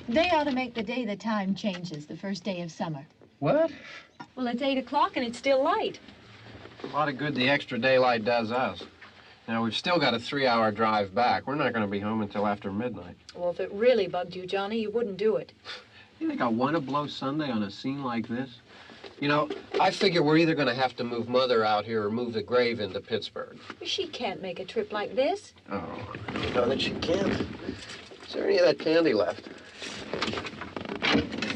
They ought to make the day the time changes, the first day of summer. What? Well, it's 8 o'clock and it's still light. A lot of good the extra daylight does us. Now, we've still got a 3-hour drive back. We're not going to be home until after midnight. Well, if it really bugged you, Johnny, you wouldn't do it. You think I want to blow Sunday on a scene like this? You know, I figure we're either going to have to move Mother out here or move the grave into Pittsburgh. She can't make a trip like this. Oh, I know that she can't. Is there any of that candy left?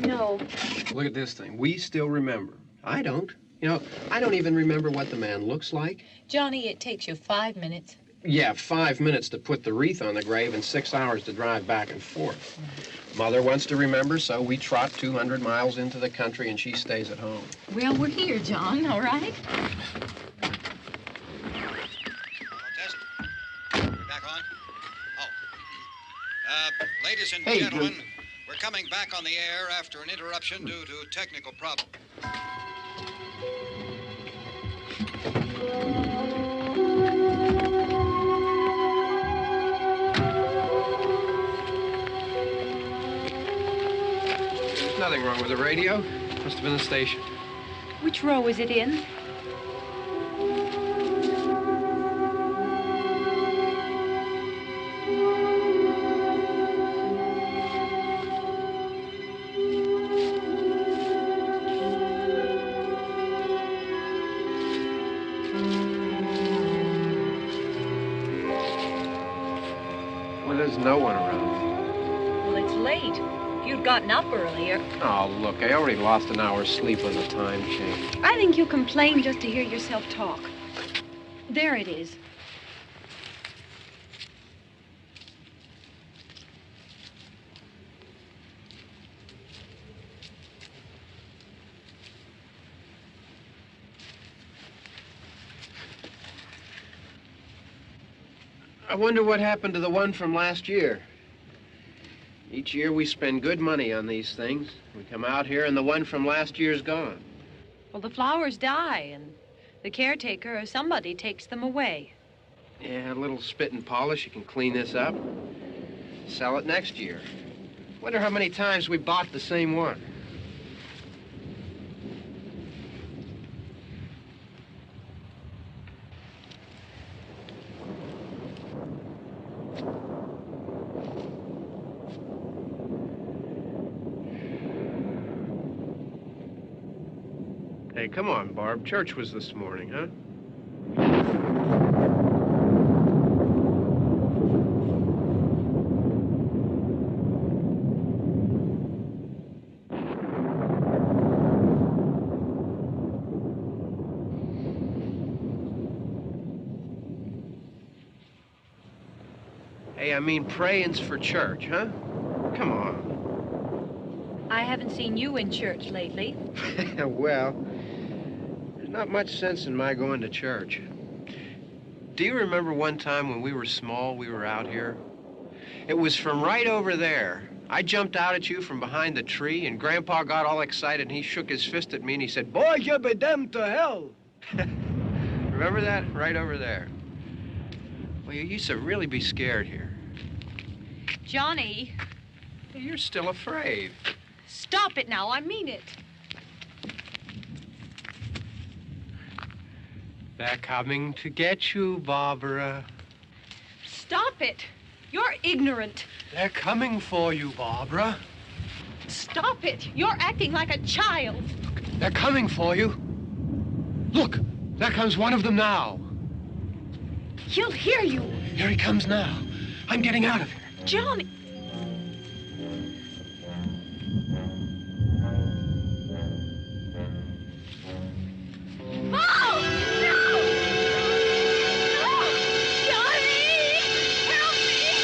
No. Look at this thing. We still remember. I don't. You know, I don't even remember what the man looks like. Johnny, it takes you 5 minutes. Yeah, 5 minutes to put the wreath on the grave and 6 hours to drive back and forth. Mother wants to remember, so we trot 200 miles into the country and she stays at home. Well, we're here, John, all right? Test. We're back on? Oh. Ladies and gentlemen, we're coming back on the air after an interruption due to technical problem. There's nothing wrong with the radio. Must have been the station. Which row is it in? Well, there's no one around. Well, it's late. If you'd gotten up earlier. Oh, look, I already lost an hour's sleep on the time change. I think you complain just to hear yourself talk. There it is. I wonder what happened to the one from last year. Each year we spend good money on these things. We come out here and the one from last year's gone. Well, the flowers die, and the caretaker or somebody takes them away. Yeah, a little spit and polish. You can clean this up. Sell it next year. Wonder how many times we bought the same one. Hey, come on, Barb. Church was this morning, huh? I mean praying's for church, huh? Come on. I haven't seen you in church lately. Well, there's not much sense in my going to church. Do you remember one time when we were small, we were out here? It was from right over there. I jumped out at you from behind the tree, and Grandpa got all excited, and he shook his fist at me, and he said, "Boy, you be damned to hell." Remember that? Right over there. Well, you used to really be scared here. Johnny, You're still afraid. stop it now. I mean it. They're coming to get you, Barbara. Stop it. You're ignorant. They're coming for you, Barbara. Stop it. You're acting like a child. They're coming for you. Look, there comes one of them now. He'll hear you. Here he comes now. I'm getting out of here. Johnny. Oh! No! No! Johnny! Help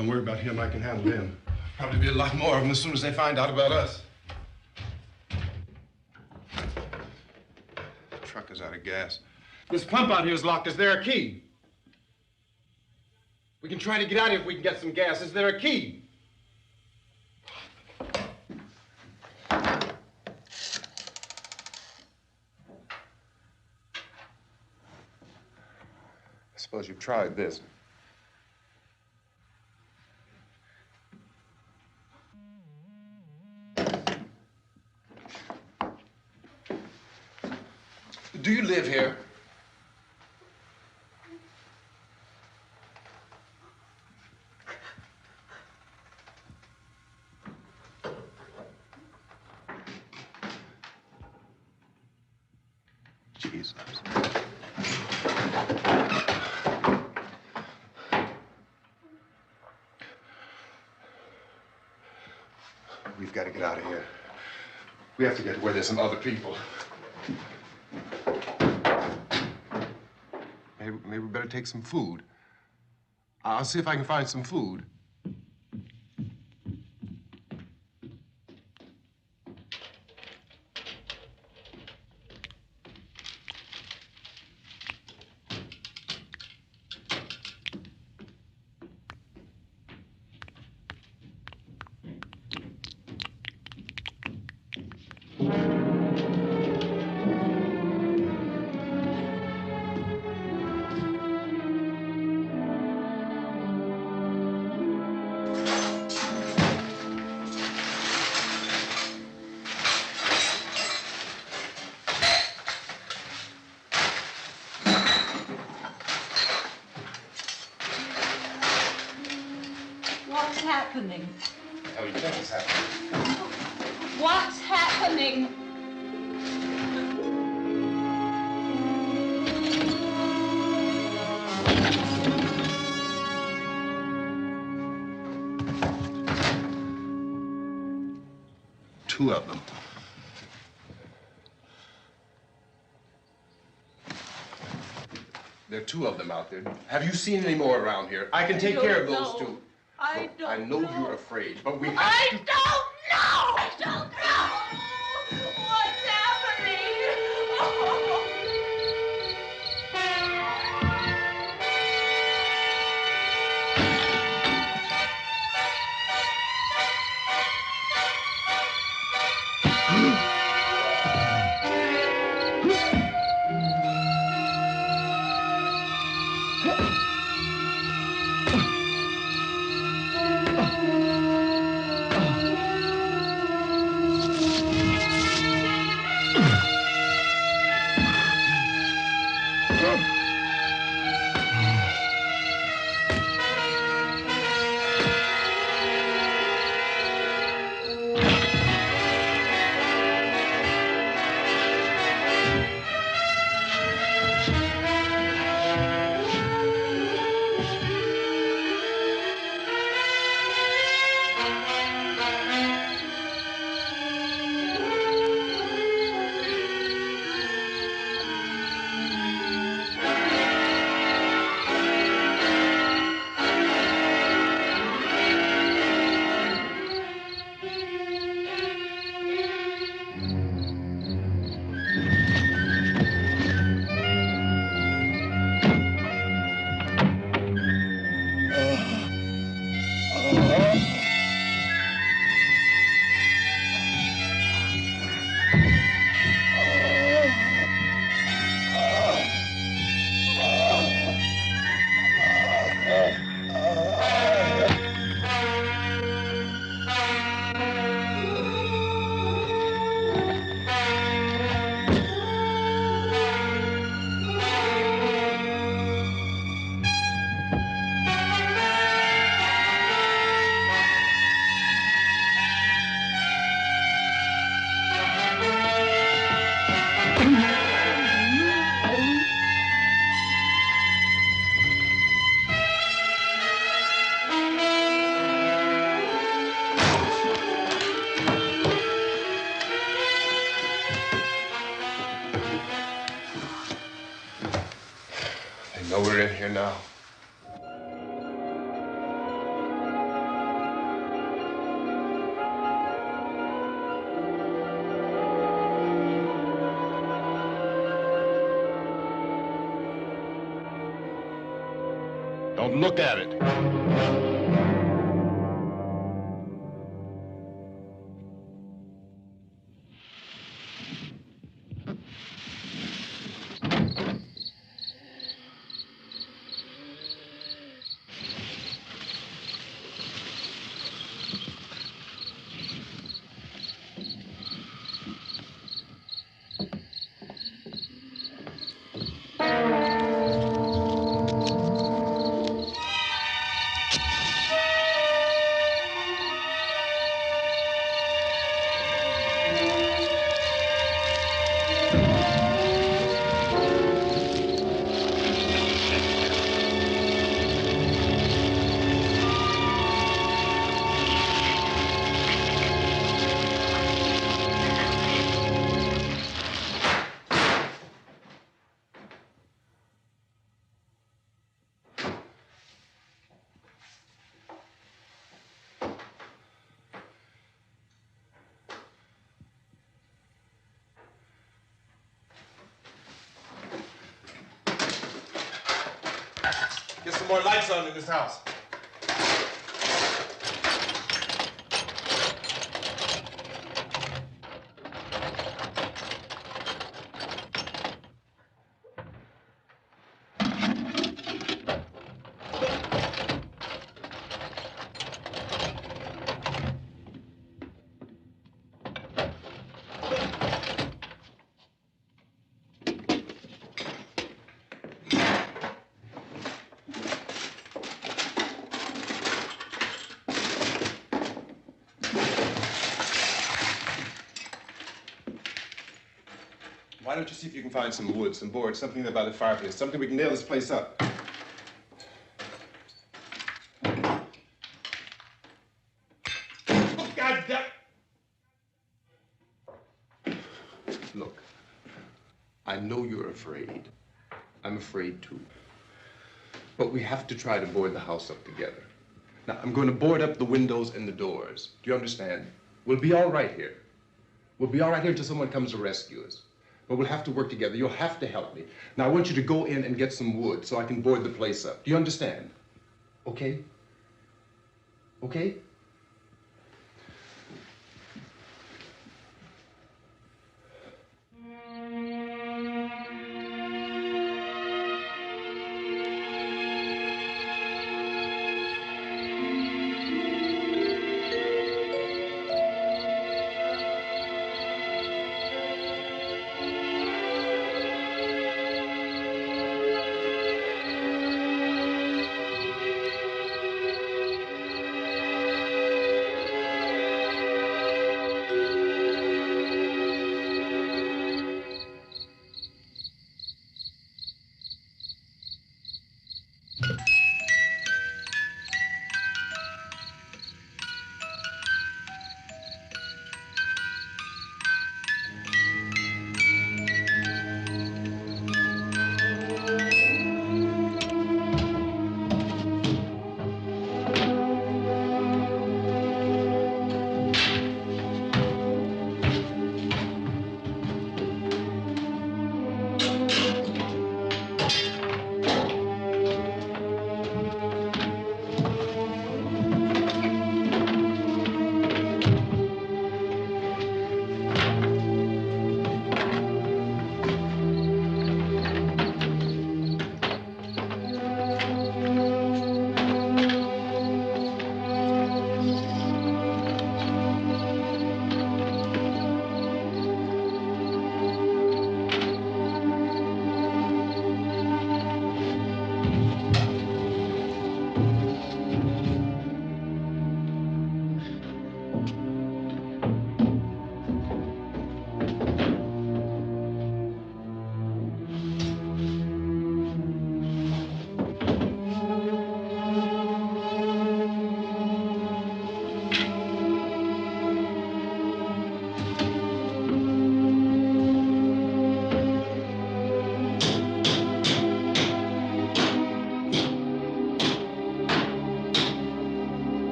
Don't worry about him. I can handle him. Probably be a lot more of them as soon as they find out about us. The truck is out of gas. This pump out here is locked. Is there a key? We can try to get out here if we can get some gas. Is there a key? I suppose you've tried this. Do you live here? Jesus. We've got to get out of here. We have to get to where there's some other people. Maybe we better take some food. I'll see if I can find some food. What's happening? How do you think it's happening? What's happening? Two of them. There are two of them out there. Have you seen any more around here? I can take care of those two. I Look, I know you're afraid, but we have I to... don't know! I don't know! What's happening? Oh. They know we're in here now. Don't look at it. Get some more lights on in this house. Why don't you see if you can find some wood, some boards, something by the fireplace, something we can nail this place up. Oh, God damn! Look, I know you're afraid. I'm afraid too. But we have to try to board the house up together. Now, I'm going to board up the windows and the doors. Do you understand? We'll be all right here. We'll be all right here until someone comes to rescue us. But we'll have to work together. You'll have to help me. Now, I want you to go in and get some wood so I can board the place up. Do you understand? Okay? Okay?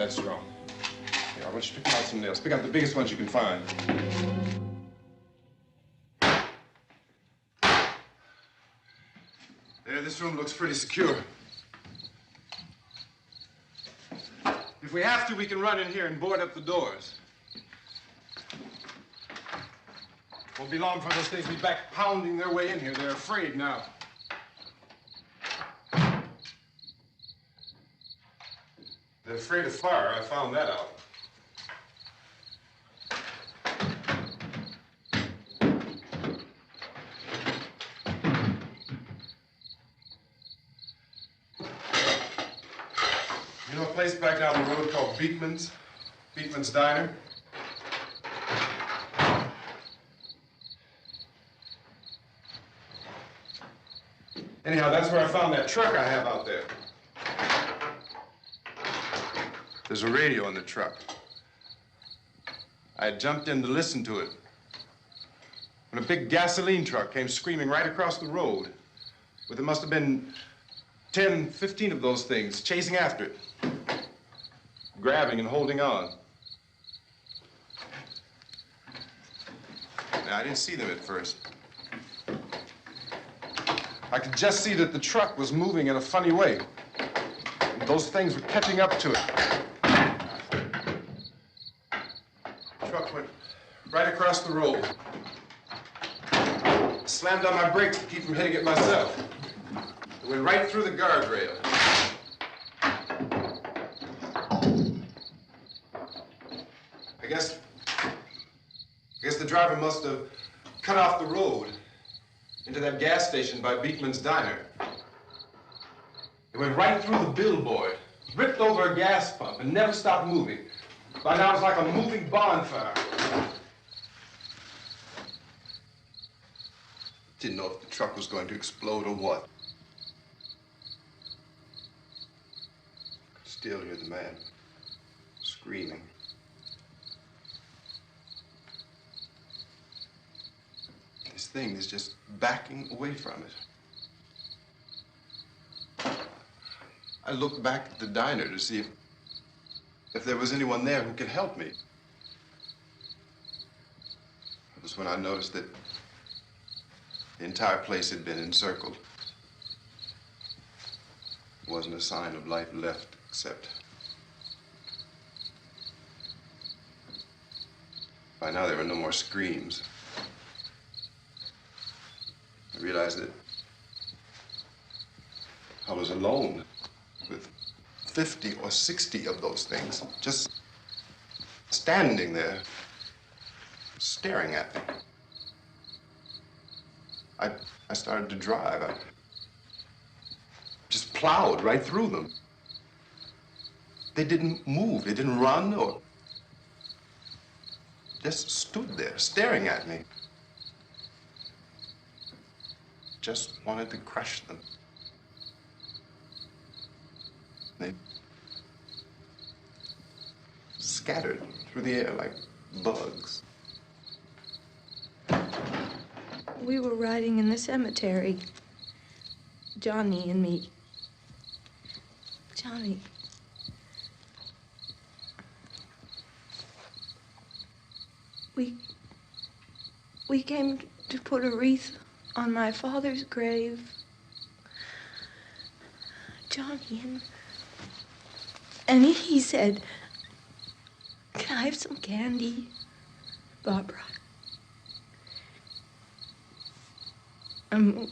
That's strong. Here, I want you to pick out some nails. Pick out the biggest ones you can find. There, this room looks pretty secure. If we have to, we can run in here and board up the doors. Won't be long for those things to be back pounding their way in here. They're afraid now. They're afraid of fire. I found that out. You know a place back down the road called Beekman's? Beekman's Diner? Anyhow, that's where I found that truck I have out there. There's a radio in the truck. I had jumped in to listen to it when a big gasoline truck came screaming right across the road with, there must have been 10, 15 of those things chasing after it, grabbing and holding on. Now, I didn't see them at first. I could just see that the truck was moving in a funny way. And those things were catching up to it. The truck went right across the road. Slammed on my brakes to keep from hitting it myself. It went right through the guardrail. I guess the driver must have cut off the road into that gas station by Beekman's Diner. It went right through the billboard, ripped over a gas pump, and never stopped moving. By now, it's like a moving bonfire. Didn't know if the truck was going to explode or what. Still hear the man screaming. This thing is just backing away from it. I looked back at the diner to see if there was anyone there who could help me. It was when I noticed that the entire place had been encircled. There wasn't a sign of life left except by now there were no more screams. I realized that I was alone with 50 or 60 of those things, just standing there, staring at me. I started to drive. I just plowed right through them. They didn't move, they didn't run or just stood there, staring at me. Just wanted to crush them. They scattered through the air like bugs. We were riding in the cemetery, Johnny and me. Johnny. We came to put a wreath on my father's grave. Johnny, and he said, "Can I have some candy, Barbara?"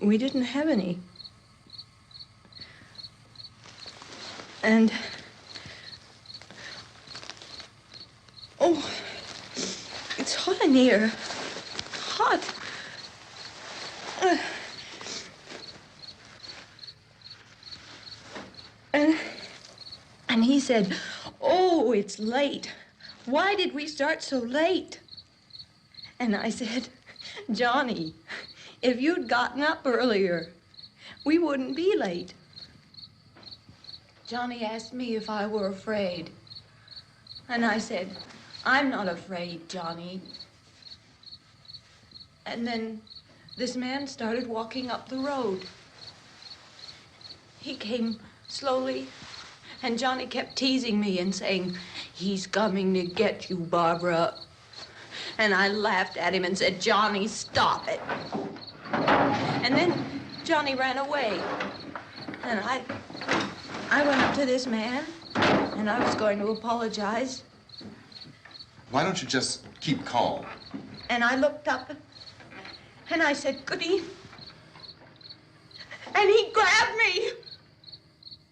We didn't have any. And, oh, it's hot in here. Hot. And he said, "Oh, it's late. Why did we start so late?" And I said, "Johnny, if you'd gotten up earlier, we wouldn't be late." Johnny asked me if I were afraid. And I said, "I'm not afraid, Johnny." And then this man started walking up the road. He came slowly And Johnny kept teasing me and saying, "He's coming to get you, Barbara." And I laughed at him and said, "Johnny, stop it." And then Johnny ran away. And I went up to this man, and I was going to apologize. Why don't you just keep calm? And I looked up, and I said, "Goody." And he grabbed me.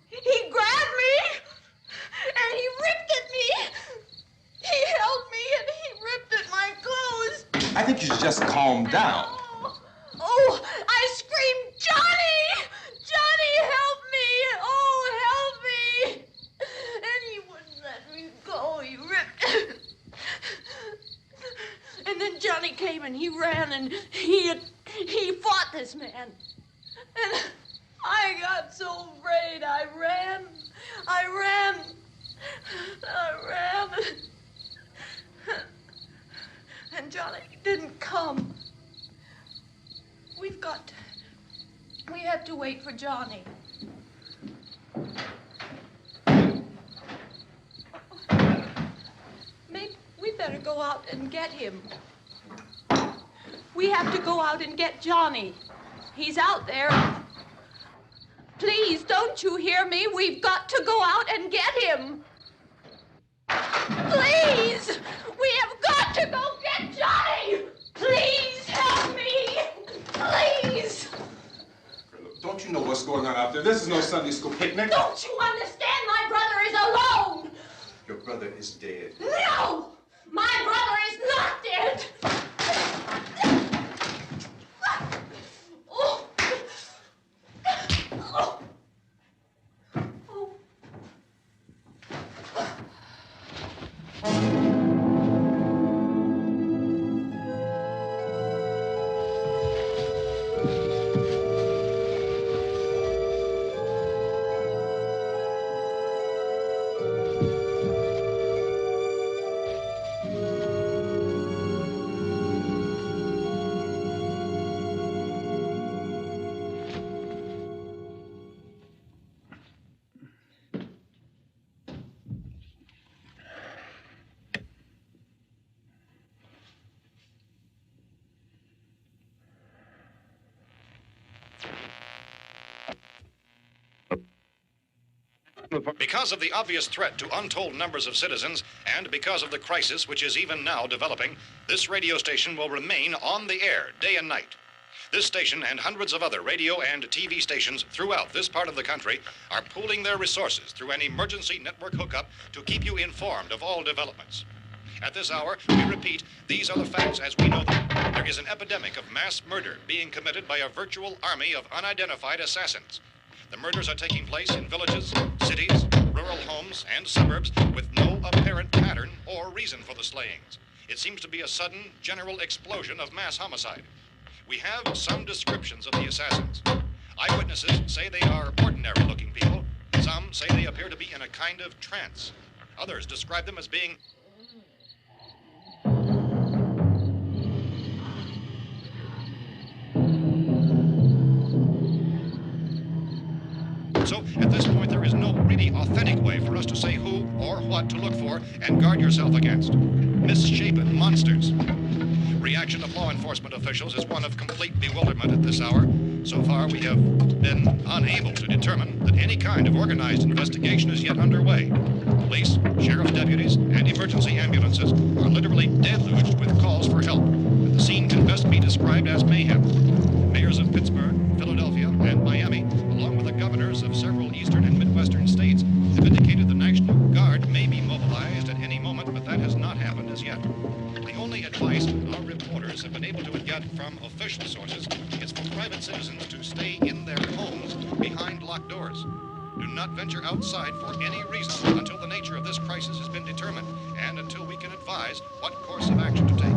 He grabbed me, and he ripped at me. He held me, and he ripped at my clothes. I think you should just calm down. Oh, I screamed, "Johnny! Johnny, help me! Oh, help me!" And he wouldn't let me go. He ripped. And then Johnny came and he ran and he fought this man. And I got so afraid. I ran. And Johnny didn't come. We have to wait for Johnny. Maybe we better go out and get him. We have to go out and get Johnny. He's out there. Please, don't you hear me? We've got to go out and get him. Please! We have got to go get Johnny! Please help me! Please! Don't you know what's going on out there? This is no Sunday school picnic. Don't you understand? My brother is alone! Your brother is dead. No! My brother is not dead! Oh. Oh. Because of the obvious threat to untold numbers of citizens, and because of the crisis which is even now developing, this radio station will remain on the air day and night. This station and hundreds of other radio and TV stations throughout this part of the country are pooling their resources through an emergency network hookup to keep you informed of all developments. At this hour, we repeat, these are the facts as we know them. There is an epidemic of mass murder being committed by a virtual army of unidentified assassins. The murders are taking place in villages, cities, rural homes, and suburbs with no apparent pattern or reason for the slayings. It seems to be a sudden, general explosion of mass homicide. We have some descriptions of the assassins. Eyewitnesses say they are ordinary-looking people. Some say they appear to be in a kind of trance. Others describe them as being So, at this point, there is no really authentic way for us to say who or what to look for and guard yourself against. Misshapen monsters. Reaction of law enforcement officials is one of complete bewilderment at this hour. So far, we have been unable to determine that any kind of organized investigation is yet underway. Police, sheriff's deputies, and emergency ambulances are literally deluged with calls for help. The scene can best be described as mayhem. Mayors of Pittsburgh, Philadelphia, and Miami, along with the governors of several eastern and midwestern states, have indicated the National Guard may be mobilized at any moment, but that has not happened as yet. The only advice our reporters have been able to get from official sources is for private citizens to stay in their homes behind locked doors. Do not venture outside for any reason until the nature of this crisis has been determined and until we can advise what course of action to take.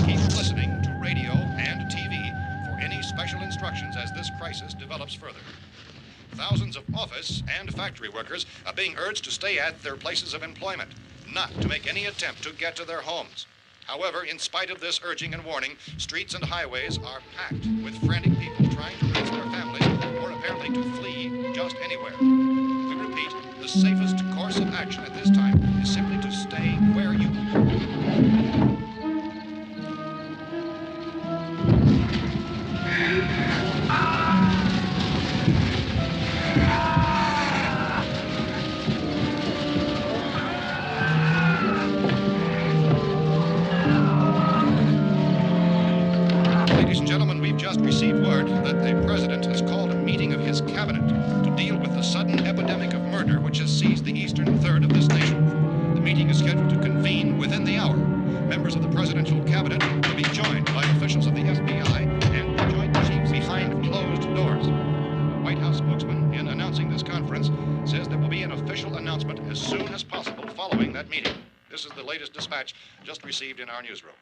Keep listening to radio and TV for any special instructions as this crisis develops further. Thousands of office and factory workers are being urged to stay at their places of employment, not to make any attempt to get to their homes. However, in spite of this urging and warning, streets and highways are packed with frantic people trying to reach their families or apparently to flee just anywhere. We repeat, repeat, the safest course of action at this time is simply to stay where you are. Ladies and gentlemen, we've just received word that the president has called a meeting of his cabinet to deal with the sudden epidemic of murder which has seized the eastern third of this nation. The meeting is scheduled to convene within the hour. Members of the presidential cabinet will be joined by officials of the FBI and the joint chiefs behind closed doors. The White House spokesman, in announcing this conference, says there will be an official announcement as soon as possible following that meeting. This is the latest dispatch just received in our newsroom.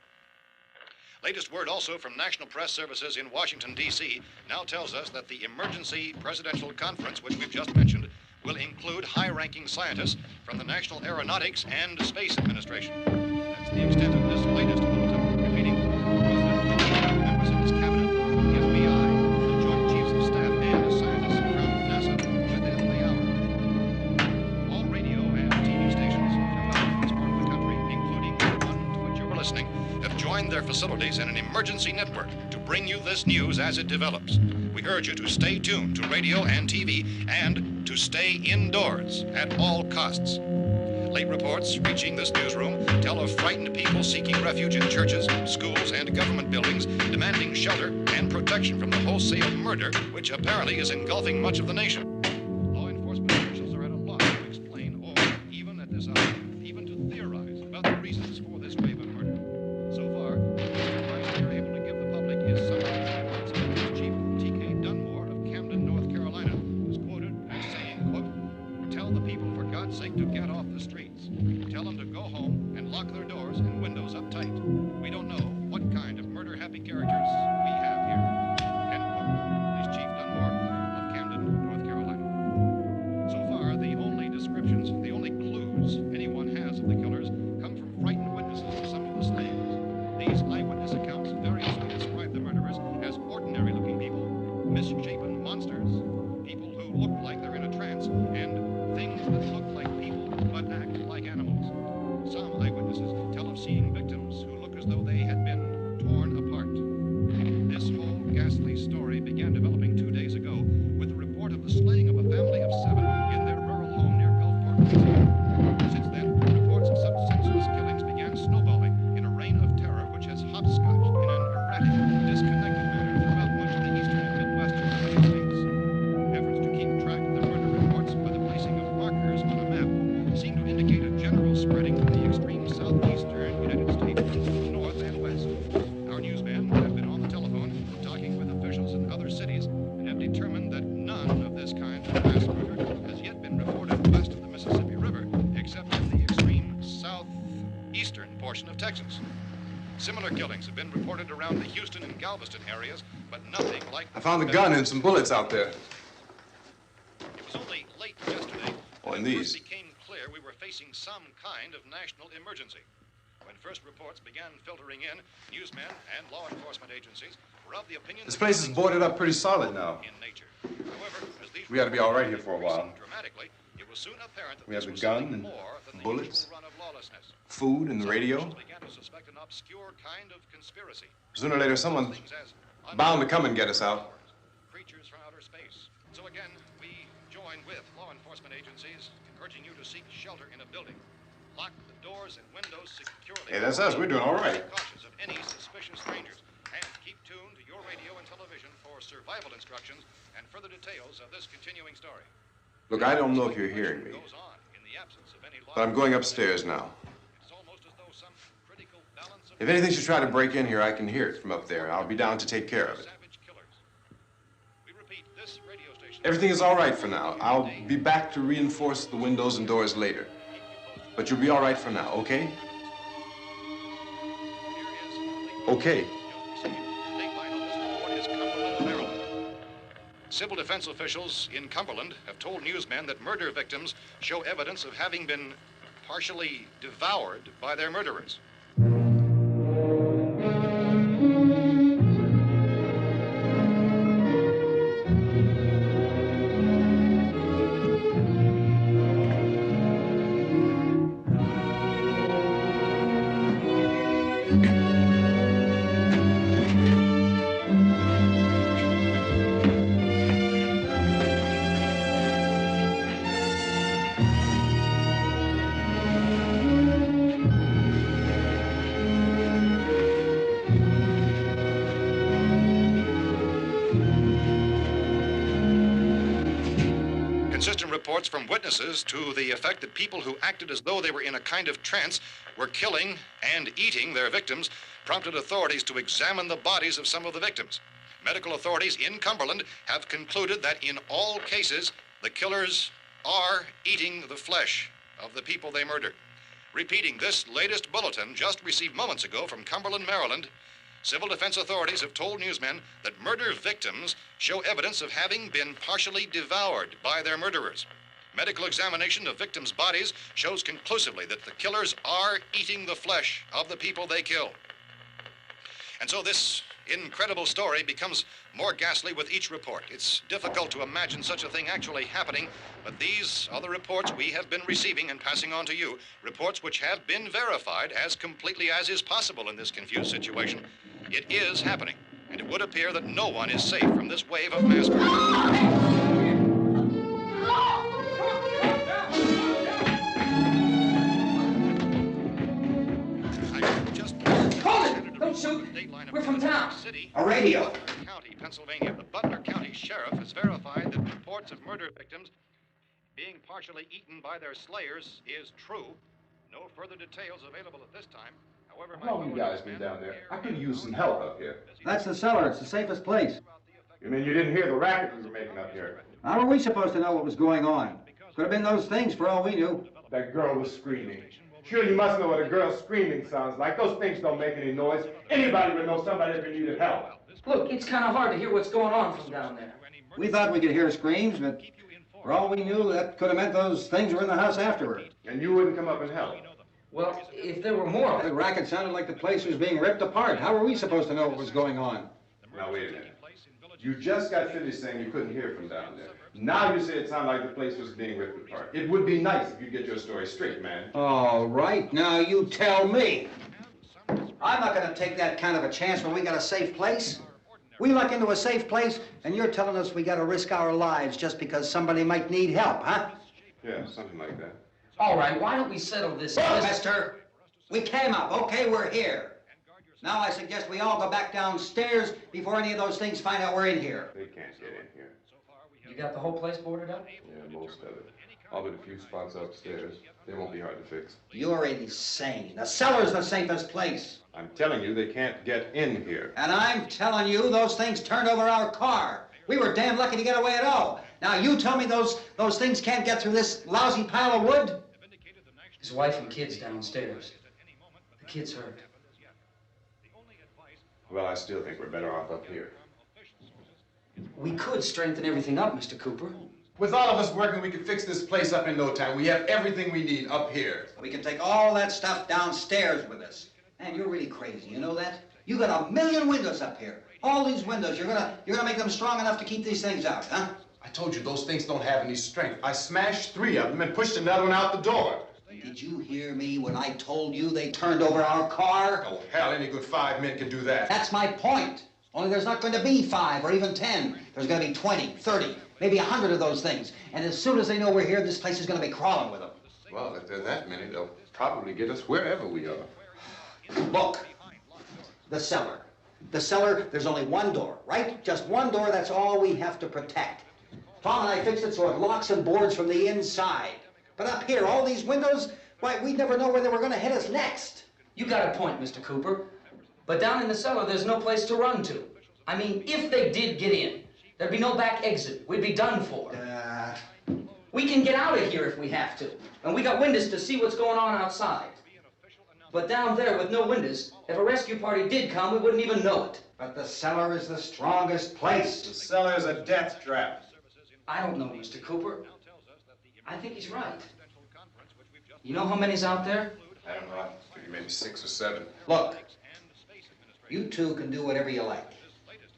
Latest word also from National Press Services in Washington, D.C. now tells us that the emergency presidential conference, which we've just mentioned, will include high-ranking scientists from the National Aeronautics and Space Administration. That's the extent of this latest bulletin, repeating the president, members of his cabinet, the FBI, the joint chiefs of staff, and scientists from NASA within the hour. All radio and TV stations throughout this part of the country, including the one to which you're listening, have joined their facilities in an emergency network to bring you this news as it develops. We urge you to stay tuned to radio and TV and to stay indoors at all costs. Late reports reaching this newsroom tell of frightened people seeking refuge in churches, schools, and government buildings, demanding shelter and protection from the wholesale murder which apparently is engulfing much of the nation. Law enforcement officials are at a loss to explain or, even at this hour, even to theorize about the reasons for this wave of murder. So far, the advice we are able to give the public is summarized by Police Chief T.K. Dunmore of Camden, North Carolina, who's quoted as saying, quote, "Tell the people for God's sake to get off the streets. Tell them to go home and lock their doors and windows up tight. We don't know what kind of murder-happy characters we have here." End quote. Police Chief Dunmore of Camden, North Carolina. So far, the only descriptions, the only clues anyone has of the killers come from frightened witnesses of some of the slayings. These eyewitness accounts variously describe the murderers as ordinary-looking people, misshapen monsters, people who look like they're in a trance, and things that look like people but act like animals. Some eyewitnesses tell of seeing victims who look as though they had been torn apart. This whole ghastly story began developing 2 days ago with the report of the slaying of a family of 7 in their rural home near Gulfport, Louisiana. Since then, reports of such senseless killings began snowballing in a reign of terror which has hopscotched in an erratic, disconnected manner throughout much of the eastern and midwestern United States. Efforts to keep track of the murder reports by the placing of markers on a map seem to indicate a general spreading from the extreme southeastern United States to the north and west. Our newsmen have been on the telephone talking with officials in other cities and have determined that none of this kind of mass murder has yet been reported west of the Mississippi River, except in the extreme southeastern portion of Texas. Similar killings have been reported around the Houston and Galveston areas, but nothing like... I found the gun and some bullets out there. It was only late yesterday Oh, that and it these. first became clear we were facing some kind of national emergency. When first reports began filtering in, newsmen and law enforcement agencies were of the opinion This that place is killings boarded were up pretty solid now. in nature. However, as these We ought to be all right here for a while. reports dramatically, it was soon apparent that We have this the was gun something and more than the bullets. usual run of lawlessness. Food and the Some radio. officials began to suspect an obscure kind of conspiracy. Sooner or later, someone's Things as bound to come and get us out. creatures from outer space. So again, we join with law enforcement agencies urging you to seek shelter in a building. Lock the doors and windows securely. Hey, that's us. We're doing all right. Cautious of any suspicious strangers. And keep tuned to your radio and television for survival instructions and further details of this continuing story. Look, I don't know if you're hearing me, Goes on in the absence of any law. but I'm going upstairs now. It's almost as though some critical balance of If anything should try to break in here, I can hear it from up there. I'll be down to take care of it. savage killers. We repeat, this radio station. Everything is all right for now. I'll be back to reinforce the windows and doors later. But you'll be all right for now, okay? Okay. Civil defense officials in Cumberland have told newsmen that murder victims show evidence of having been partially devoured by their murderers. Consistent reports from witnesses to the effect that people who acted as though they were in a kind of trance were killing and eating their victims prompted authorities to examine the bodies of some of the victims. Medical authorities in Cumberland have concluded that in all cases, the killers are eating the flesh of the people they murdered. Repeating this latest bulletin just received moments ago from Cumberland, Maryland, civil defense authorities have told newsmen that murder victims show evidence of having been partially devoured by their murderers. Medical examination of victims' bodies shows conclusively that the killers are eating the flesh of the people they kill. And so this incredible story becomes more ghastly with each report. It's difficult to imagine such a thing actually happening, but these are the reports we have been receiving and passing on to you, reports which have been verified as completely as is possible in this confused situation. It is happening, and it would appear that no one is safe from this wave of mass murder. Don't shoot. We're from town. A radio. County, Pennsylvania. The Butler County Sheriff has verified that reports of murder victims being partially eaten by their slayers is true. No further details available at this time. However, How long you guys been down there? I could use some help up here. That's the cellar. It's the safest place. You mean you didn't hear the racket we were making up here? How are we supposed to know what was going on? Could have been those things for all we knew. That girl was screaming. Sure, you must know what a girl screaming sounds like. Those things don't make any noise. Anybody would know somebody ever needed help. Look, it's kind of hard to hear what's going on from down there. We thought we could hear screams, but for all we knew, that could have meant those things were in the house afterward. And you wouldn't come up and help? Well, if there were more... The racket sounded like the place was being ripped apart. How were we supposed to know what was going on? Now, wait a minute. You just got finished saying you couldn't hear from down there. Now you say it sounded like the place was being ripped apart. It would be nice if you get your story straight, man. All right, now you tell me. I'm not going to take that kind of a chance when we got a safe place. We luck into a safe place, and you're telling us we got to risk our lives just because somebody might need help, huh? Yeah, something like that. All right, why don't we settle this? Look, mister, we came up. Okay, we're here. Now I suggest we all go back downstairs before any of those things find out we're in here. They can't get in here. You got the whole place boarded up? Yeah, most of it. All but a few spots upstairs. They won't be hard to fix. You're insane. The cellar's the safest place. I'm telling you, they can't get in here. And I'm telling you, those things turned over our car. We were damn lucky to get away at all. Now you tell me those things can't get through this lousy pile of wood? His wife and kids downstairs. The kid's hurt. Well, I still think we're better off up here. We could strengthen everything up, Mr. Cooper. With all of us working, we could fix this place up in no time. We have everything we need up here. We can take all that stuff downstairs with us. Man, you're really crazy, you know that? You got 1 million windows up here. All these windows, you're gonna make them strong enough to keep these things out, huh? I told you, those things don't have any strength. I smashed 3 of them and pushed another one out the door. Did you hear me when I told you they turned over our car? Oh, hell, any good 5 men can do that. That's my point. Only there's not going to be 5 or even 10. There's going to be 20, 30, maybe 100 of those things. And as soon as they know we're here, this place is going to be crawling with them. Well, if there are that many, they'll probably get us wherever we are. Look, the cellar. The cellar, there's only one door, right? Just one door, that's all we have to protect. Tom and I fixed it so it locks and boards from the inside. But up here, all these windows, why, we'd never know where they were going to hit us next. You got a point, Mr. Cooper. But down in the cellar, there's no place to run to. I mean, if they did get in, there'd be no back exit. We'd be done for. We can get out of here if we have to. And we got windows to see what's going on outside. But down there with no windows, if a rescue party did come, we wouldn't even know it. But the cellar is the strongest place. The cellar's a death trap. I don't know, Mr. Cooper. I think he's right. You know how many's out there? I don't know. Maybe 6 or 7. Look, you two can do whatever you like.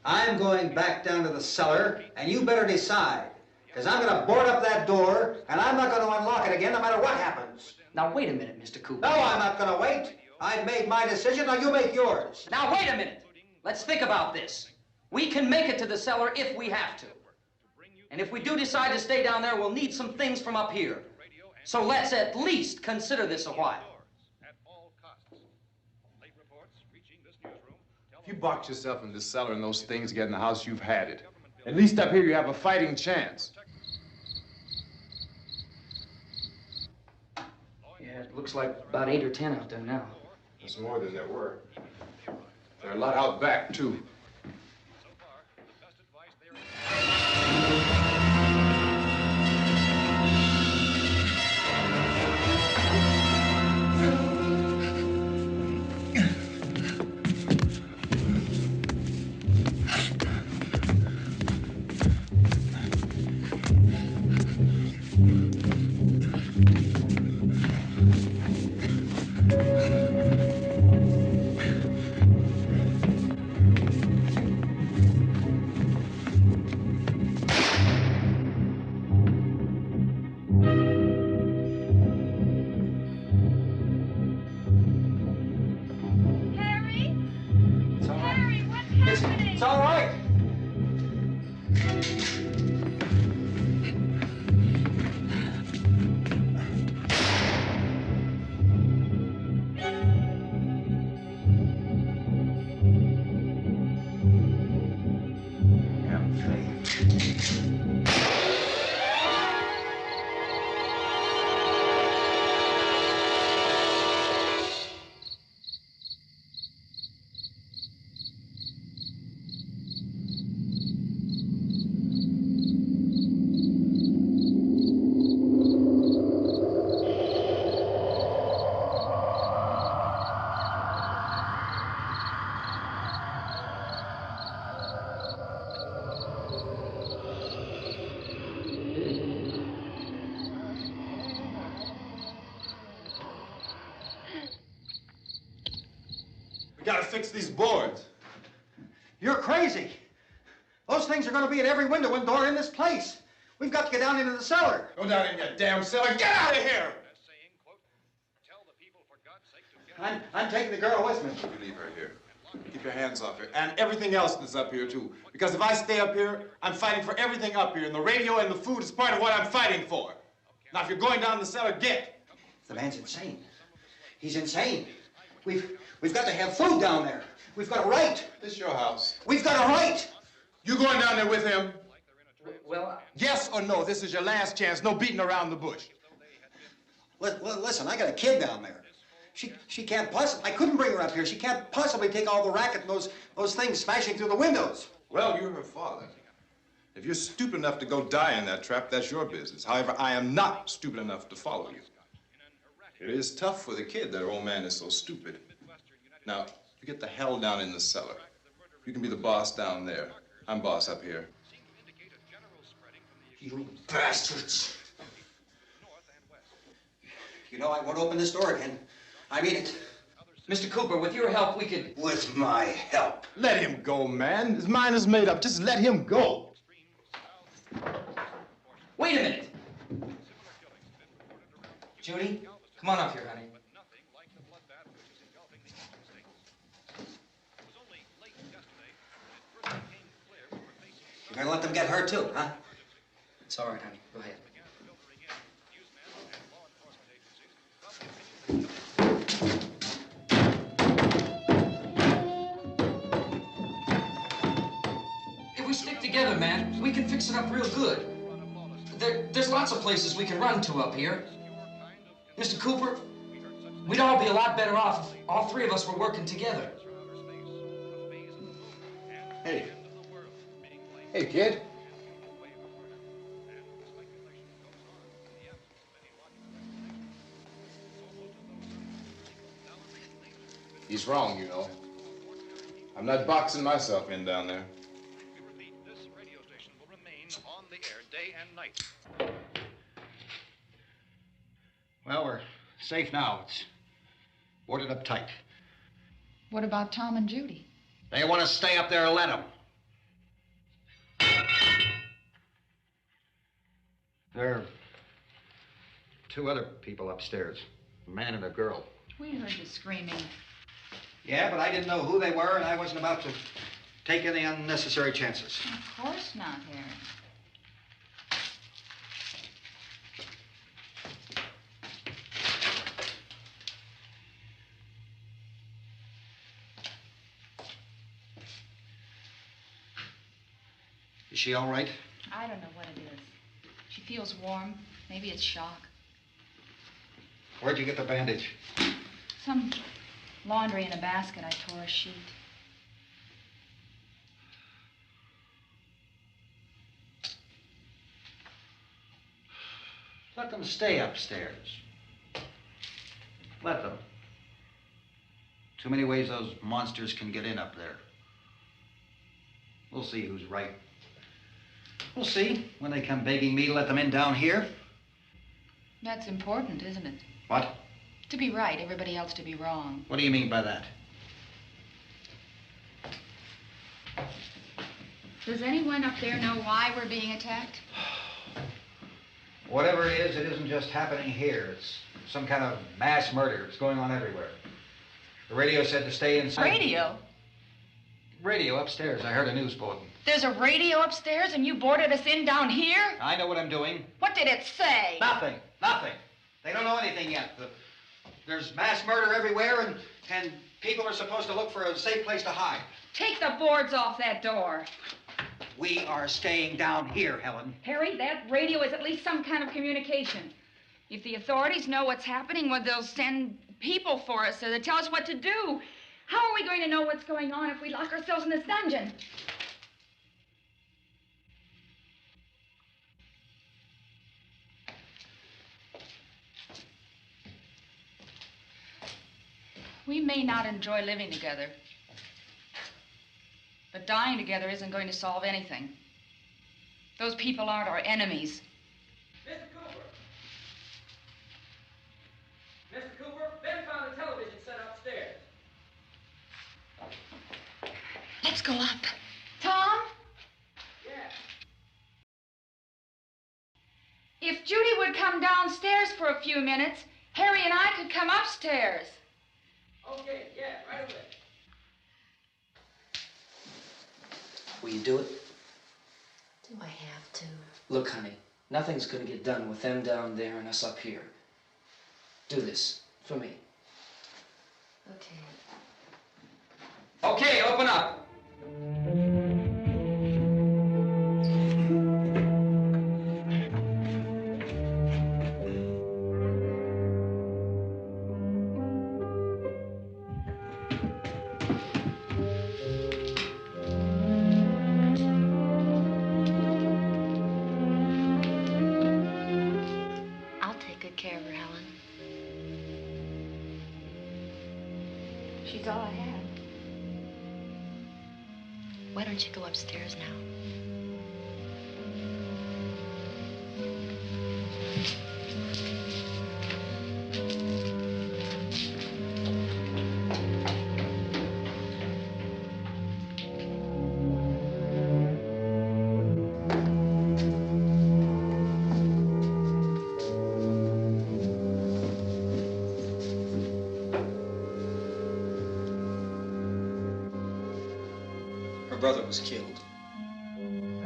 I'm going back down to the cellar, and you better decide. Because I'm going to board up that door, and I'm not going to unlock it again no matter what happens. Now, wait a minute, Mr. Cooper. No, I'm not going to wait. I've made my decision, now you make yours. Now, wait a minute. Let's think about this. We can make it to the cellar if we have to. And if we do decide to stay down there, we'll need some things from up here. So let's at least consider this a while. If you box yourself in this cellar and those things get in the house, you've had it. At least up here, you have a fighting chance. looks like about 8 or 10 out there now. There's more than there were. There are a lot out back, too. It's all right. We gotta fix these boards. You're crazy. Those things are going to be at every window and door in this place. We've got to get down into the cellar. Go down in your damn cellar. Get out of here! I'm taking the girl with me. You leave her here. Keep your hands off her. And everything else that's up here, too. Because if I stay up here, I'm fighting for everything up here. And the radio and the food is part of what I'm fighting for. Now, if you're going down the cellar, get. The man's insane. He's insane. We've got to have food down there. We've got a right. This is your house. We've got a right. You going down there with him? Well, Yes or no? This is your last chance. No beating around the bush. Listen, I got a kid down there. She can't possibly, I couldn't bring her up here. She can't possibly take all the racket and those things smashing through the windows. Well, you're her father. If you're stupid enough to go die in that trap, that's your business. However, I am not stupid enough to follow you. It is tough for the kid that old man is so stupid. Now, you get the hell down in the cellar. You can be the boss down there. I'm boss up here. You bastards. You know, I won't open this door again. I mean it. Mr. Cooper, with your help, we could... With my help. Let him go, man. His mind is made up. Just let him go. Wait a minute. Judy, come on up here, honey. You're gonna let them get hurt too, huh? It's all right, honey. Go ahead. If we stick together, man, we can fix it up real good. There's lots of places we can run to up here. Mr. Cooper, we'd all be a lot better off if all three of us were working together. Hey. Hey, kid. He's wrong, you know. I'm not boxing myself in down there. This radio station will remain on the air day and night. Well, we're safe now. It's boarded up tight. What about Tom and Judy? They want to stay up there, let them. There are two other people upstairs, a man and a girl. We heard you screaming. Yeah, but I didn't know who they were, and I wasn't about to take any unnecessary chances. Of course not, Harry. Is she all right? I don't know what it is. She feels warm. Maybe it's shock. Where'd you get the bandage? Some laundry in a basket. I tore a sheet. Let them stay upstairs. Let them. Too many ways those monsters can get in up there. We'll see who's right. We'll see when they come begging me to let them in down here. That's important, isn't it? What? To be right, everybody else to be wrong. What do you mean by that? Does anyone up there know why we're being attacked? Whatever it isn't just happening here. It's some kind of mass murder. It's going on everywhere. The radio said to stay inside. Radio? Radio upstairs. I heard a news bulletin. There's a radio upstairs and you boarded us in down here? I know what I'm doing. What did it say? Nothing. Nothing. They don't know anything yet. There's mass murder everywhere, and people are supposed to look for a safe place to hide. Take the boards off that door. We are staying down here, Helen. Harry, that radio is at least some kind of communication. If the authorities know what's happening, well, they'll send people for us to tell us what to do. How are we going to know what's going on if we lock ourselves in this dungeon? We may not enjoy living together, but dying together isn't going to solve anything. Those people aren't our enemies. Mr. Cooper! Mr. Cooper, Ben found the television set upstairs. Let's go up. Tom? Yeah. If Judy would come downstairs for a few minutes, Harry and I could come upstairs. Okay, yeah, right away. Will you do it? Do I have to? Look, honey, nothing's gonna get done with them down there and us up here. Do this for me. Okay. Okay, open up. I'll take good care of her, Helen. She's all I have. Why don't you go upstairs now? Her brother was killed.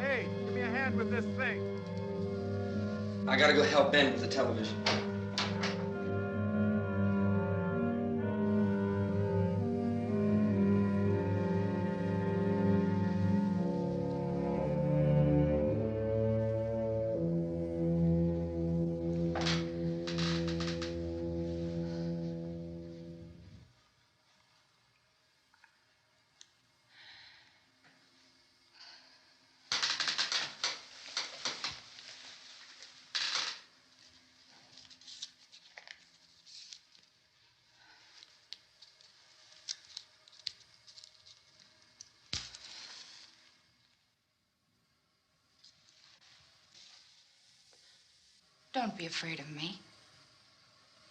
Hey, give me a hand with this thing. I gotta go help Ben with the television. Don't be afraid of me.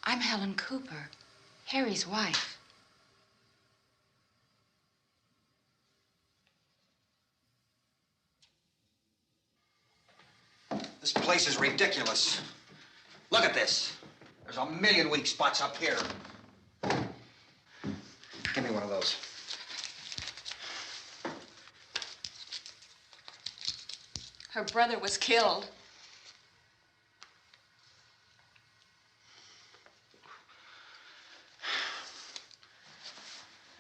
I'm Helen Cooper, Harry's wife. This place is ridiculous. Look at this. There's a million weak spots up here. Give me one of those. Her brother was killed.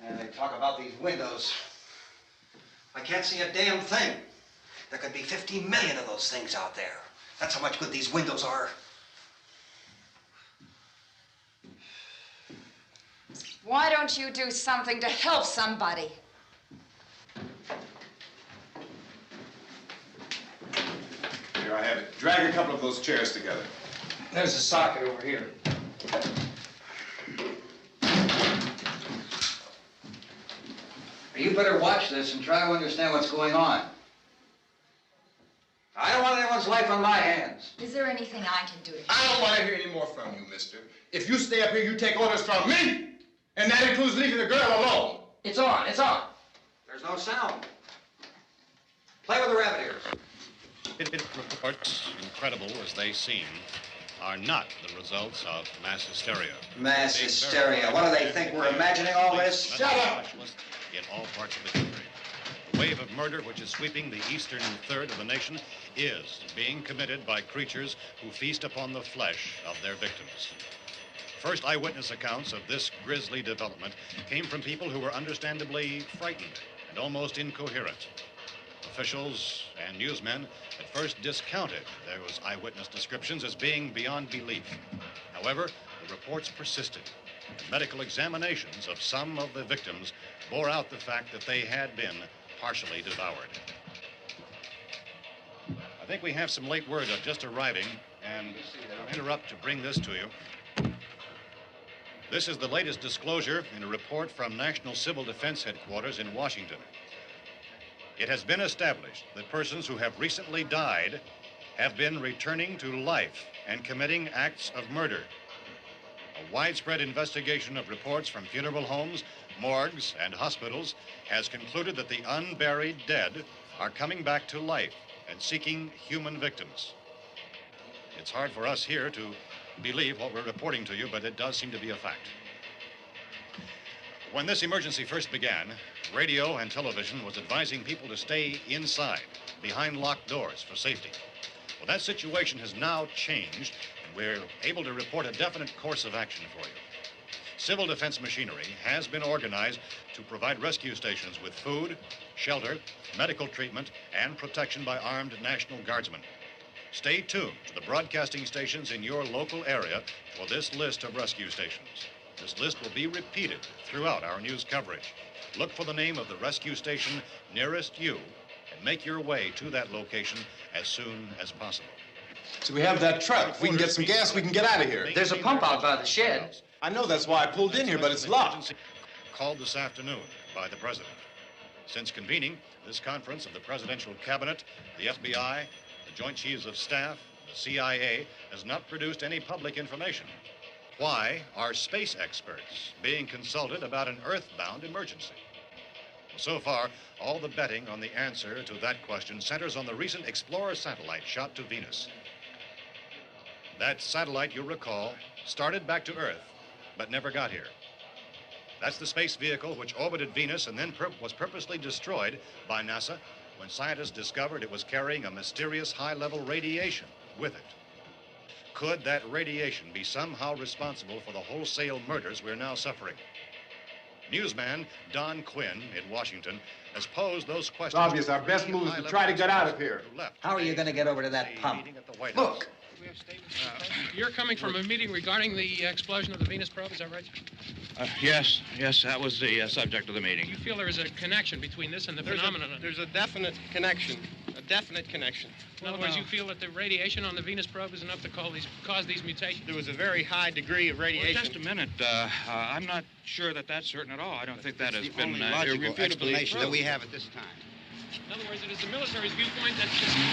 And they talk about these windows. I can't see a damn thing. There could be 50 million of those things out there. That's how much good these windows are. Why don't you do something to help somebody? Here, I have it. Drag a couple of those chairs together. There's a socket over here. You better watch this and try to understand what's going on. I don't want anyone's life on my hands. Is there anything I can do to help? I don't want to hear any more from you, mister. If you stay up here, you take orders from me. And that includes leaving the girl alone. It's on, it's on. There's no sound. Play with the rabbit ears. Reports, incredible as they seem, are not the results of mass hysteria. Mass hysteria. What do they think? We're imagining all this? Shut up! In all parts of the country. The wave of murder which is sweeping the eastern third of the nation is being committed by creatures who feast upon the flesh of their victims. First eyewitness accounts of this grisly development came from people who were understandably frightened and almost incoherent. Officials and newsmen at first discounted those eyewitness descriptions as being beyond belief. However, the reports persisted, and medical examinations of some of the victims bore out the fact that they had been partially devoured. I think we have some late word just arriving, and I'll interrupt to bring this to you. This is the latest disclosure in a report from National Civil Defense Headquarters in Washington. It has been established that persons who have recently died have been returning to life and committing acts of murder. A widespread investigation of reports from funeral homes, morgues, and hospitals has concluded that the unburied dead are coming back to life and seeking human victims. It's hard for us here to believe what we're reporting to you, but it does seem to be a fact. When this emergency first began, radio and television was advising people to stay inside, behind locked doors for safety. Well, that situation has now changed, and we're able to report a definite course of action for you. Civil defense machinery has been organized to provide rescue stations with food, shelter, medical treatment, and protection by armed National Guardsmen. Stay tuned to the broadcasting stations in your local area for this list of rescue stations. This list will be repeated throughout our news coverage. Look for the name of the rescue station nearest you and make your way to that location as soon as possible. So we have that truck. If we can get some gas, we can get out of here. There's a pump out by the shed. I know, that's why I pulled in here, but it's locked. Called this afternoon by the president. Since convening this conference of the presidential cabinet, the FBI, the Joint Chiefs of Staff, the CIA has not produced any public information. Why are space experts being consulted about an earthbound emergency? Well, so far, all the betting on the answer to that question centers on the recent Explorer satellite shot to Venus. That satellite, you'll recall, started back to Earth, but never got here. That's the space vehicle which orbited Venus and then was purposely destroyed by NASA when scientists discovered it was carrying a mysterious high-level radiation with it. Could that radiation be somehow responsible for the wholesale murders we're now suffering? Newsman Don Quinn in Washington has posed those questions. It's obvious our best move is to try to get out of here. How are you going to get over to that pump? Look. You're coming from a meeting regarding the explosion of the Venus probe, is that right? Yes, that was the subject of the meeting. You feel there is a connection between this and the phenomenon? There's a definite connection. A definite connection. In other words, you feel that the radiation on the Venus probe is enough to cause these mutations? There was a very high degree of radiation. Well, just a minute. I'm not sure that that's certain at all. I don't think that has been logical explanation that we have at this time. In other words, it is the military's viewpoint that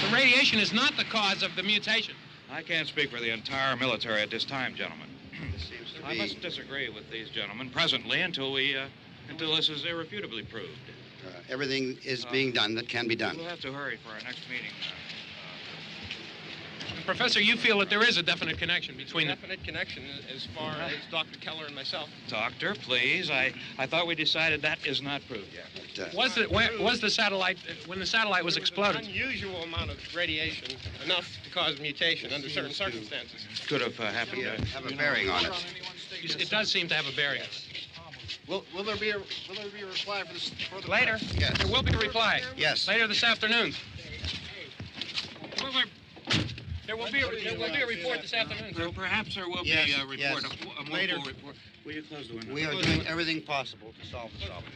the radiation is not the cause of the mutation. I can't speak for the entire military at this time, gentlemen. This seems to I must disagree with these gentlemen presently until this is irrefutably proved. Everything is being done that can be done. We'll have to hurry for our next meeting. Professor, you feel that there is a definite connection between them? Definite connection as far as Dr. Keller and myself. Doctor, please. I thought we decided that is not proved yet. Was the satellite, when the satellite was exploded? An unusual amount of radiation, enough to cause mutation under certain circumstances. Could have happened to have a bearing on it. It does seem to have a bearing. Will there be a reply for this? Later? Yes. There will be a reply. Yes. Later this afternoon. There will be a report this afternoon. Perhaps there will be a report, a more full report. Will you close the window? We are doing everything possible to solve the problem.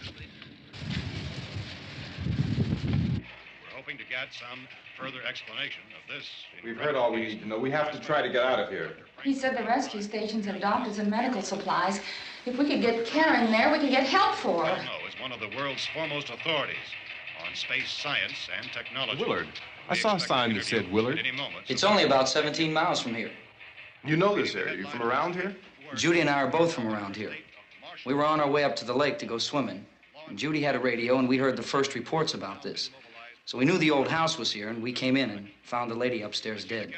We're hoping to get some further explanation of this. We've heard all we need to know. We have to try to get out of here. He said the rescue stations had doctors and medical supplies. If we could get care in there, we could get help for her. Belno is one of the world's foremost authorities on space science and technology. Willard. I saw a sign that said Willard. It's only about 17 miles from here. You know this area. You from around here? Judy and I are both from around here. We were on our way up to the lake to go swimming. And Judy had a radio, and we heard the first reports about this. So we knew the old house was here, and we came in and found the lady upstairs dead.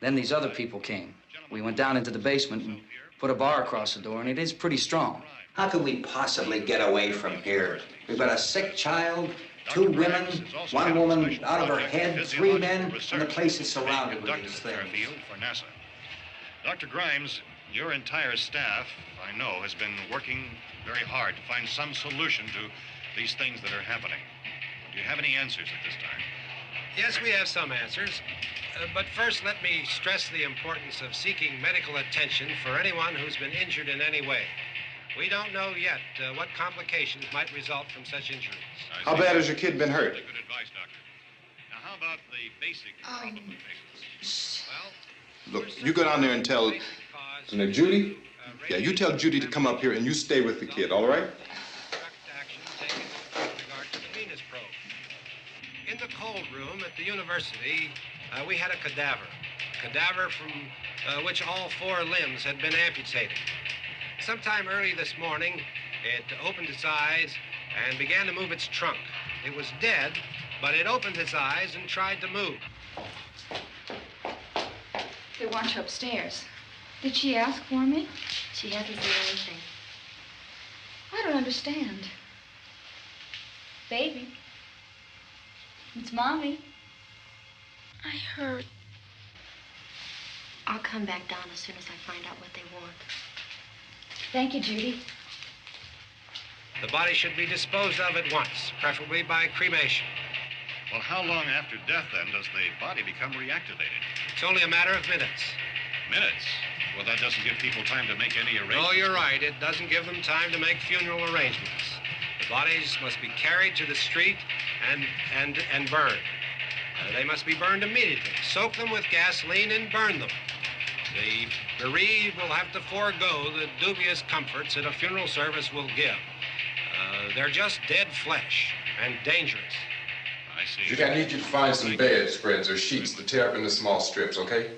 Then these other people came. We went down into the basement and put a bar across the door, and it is pretty strong. How could we possibly get away from here? We've got a sick child, 2 women, 1 woman out of her head, 3 men, and the place is surrounded with these things. For NASA. Dr. Grimes, your entire staff, I know, has been working very hard to find some solution to these things that are happening. Do you have any answers at this time? Yes, we have some answers. But first, let me stress the importance of seeking medical attention for anyone who's been injured in any way. We don't know yet what complications might result from such injuries. How bad has your kid been hurt? Good advice, Doctor. Now, how about the basic problem of patients? Well, Look, you go down there and tell... Now, Judy? Yeah, you tell Judy to come up here and you stay with the kid, all right? In the cold room at the university, we had a cadaver from which all 4 limbs had been amputated. Sometime early this morning, it opened its eyes and began to move its trunk. It was dead, but it opened its eyes and tried to move. They want you upstairs. Did she ask for me? She hasn't said anything. I don't understand. Baby. It's Mommy. I heard. I'll come back down as soon as I find out what they want. Thank you, Judy. The body should be disposed of at once, preferably by cremation. Well, how long after death, then, does the body become reactivated? It's only a matter of minutes. Minutes? Well, that doesn't give people time to make any arrangements. No, you're right. It doesn't give them time to make funeral arrangements. The bodies must be carried to the street and burned. They must be burned immediately. Soak them with gasoline and burn them. The bereaved will have to forego the dubious comforts that a funeral service will give. They're just dead flesh and dangerous. I see. Judy, I need you to find some bedspreads or sheets to tear up into small strips, okay?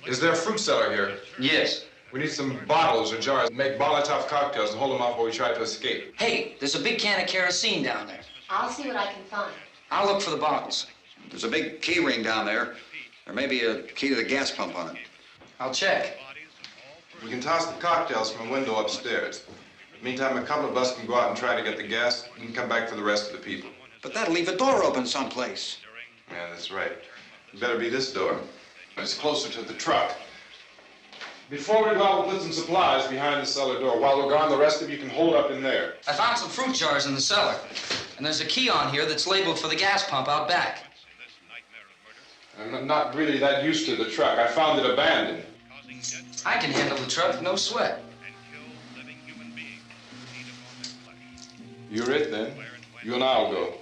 Is there a fruit cellar here? Yes. We need some bottles or jars to make Molotov cocktails and hold them off while we try to escape. Hey, there's a big can of kerosene down there. I'll see what I can find. I'll look for the bottles. There's a big key ring down there. There may be a key to the gas pump on it. I'll check. We can toss the cocktails from a window upstairs. Meantime, a couple of us can go out and try to get the gas and come back for the rest of the people. But that'll leave a door open someplace. Yeah, that's right. It better be this door. It's closer to the truck. Before we go out, we'll put some supplies behind the cellar door. While we're gone, the rest of you can hold up in there. I found some fruit jars in the cellar. And there's a key on here that's labeled for the gas pump out back. I'm not really that used to the truck. I found it abandoned. I can handle the truck, no sweat. You're it, then. You and I'll go.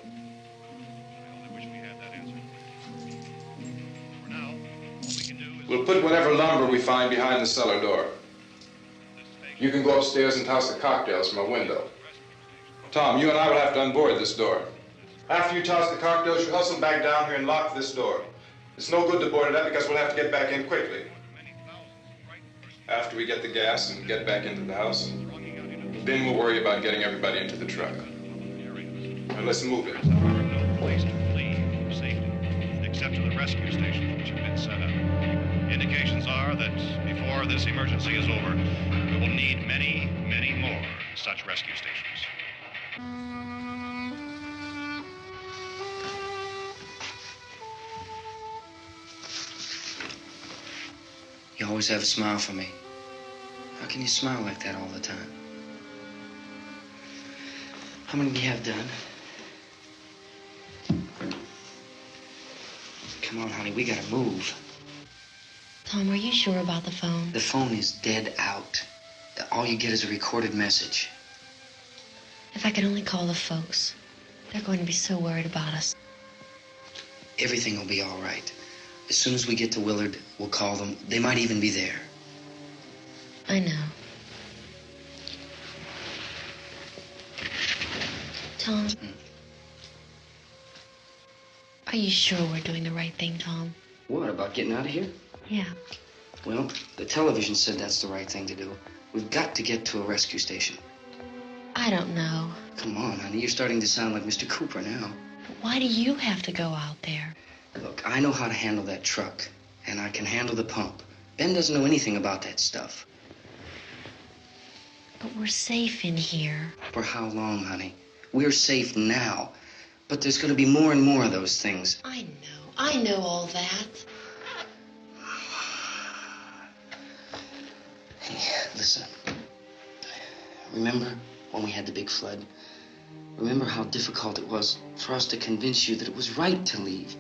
We'll put whatever lumber we find behind the cellar door. You can go upstairs and toss the cocktails from a window. Tom, you and I will have to unboard this door. After you toss the cocktails, you hustle back down here and lock this door. It's no good to board it up because we'll have to get back in quickly. After we get the gas and get back into the house, then we'll worry about getting everybody into the truck. Now let's move it. No place to flee for safety, except to the rescue stations which have been set up. Indications are that before this emergency is over, we will need many, many more such rescue stations. You always have a smile for me. How can you smile like that all the time? How many do you have done? Come on, honey, we gotta move. Tom, are you sure about the phone? The phone is dead out. All you get is a recorded message. If I could only call the folks. They're going to be so worried about us. Everything will be all right. As soon as we get to Willard, we'll call them. They might even be there. I know. Tom. Are you sure we're doing the right thing, Tom? What, about getting out of here? Yeah. Well, the television said that's the right thing to do. We've got to get to a rescue station. I don't know. Come on, honey. You're starting to sound like Mr. Cooper now. But why do you have to go out there? Look, I know how to handle that truck, and I can handle the pump. Ben doesn't know anything about that stuff. But we're safe in here. For how long, honey? We're safe now. But there's going to be more and more of those things. I know all that. Hey, listen. Remember when we had the big flood? Remember how difficult it was for us to convince you that it was right to leave?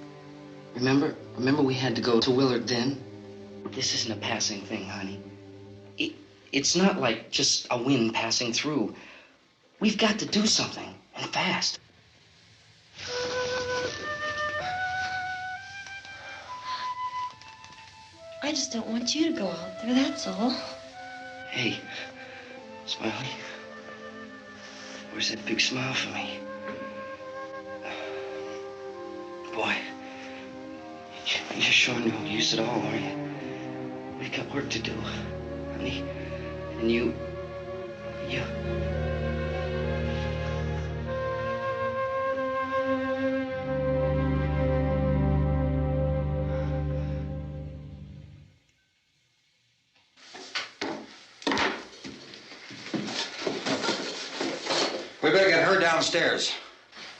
Remember we had to go to Willard then? This isn't a passing thing, honey. It's not like just a wind passing through. We've got to do something, and fast. I just don't want you to go out there, that's all. Hey, Smiley. Where's that big smile for me? Boy, you're showing no use at all, aren't you? We've got work to do, honey. And you... We better get her downstairs.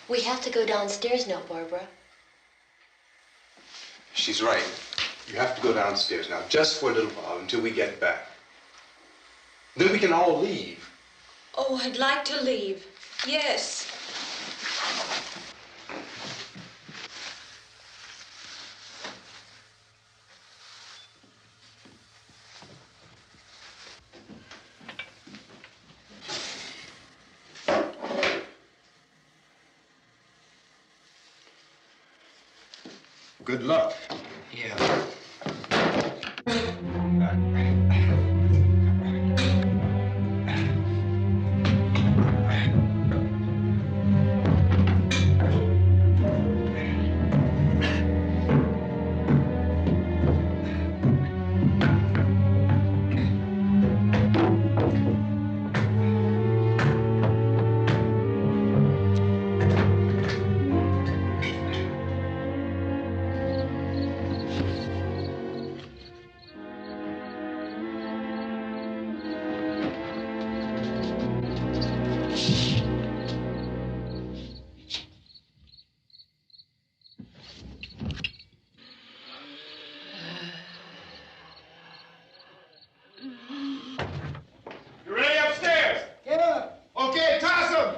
We have to go downstairs now, Barbara. She's right. You have to go downstairs now, just for a little while, until we get back. Then we can all leave. Oh, I'd like to leave. Yes. Good luck. Yeah. You ready upstairs? Yeah. Okay, toss them.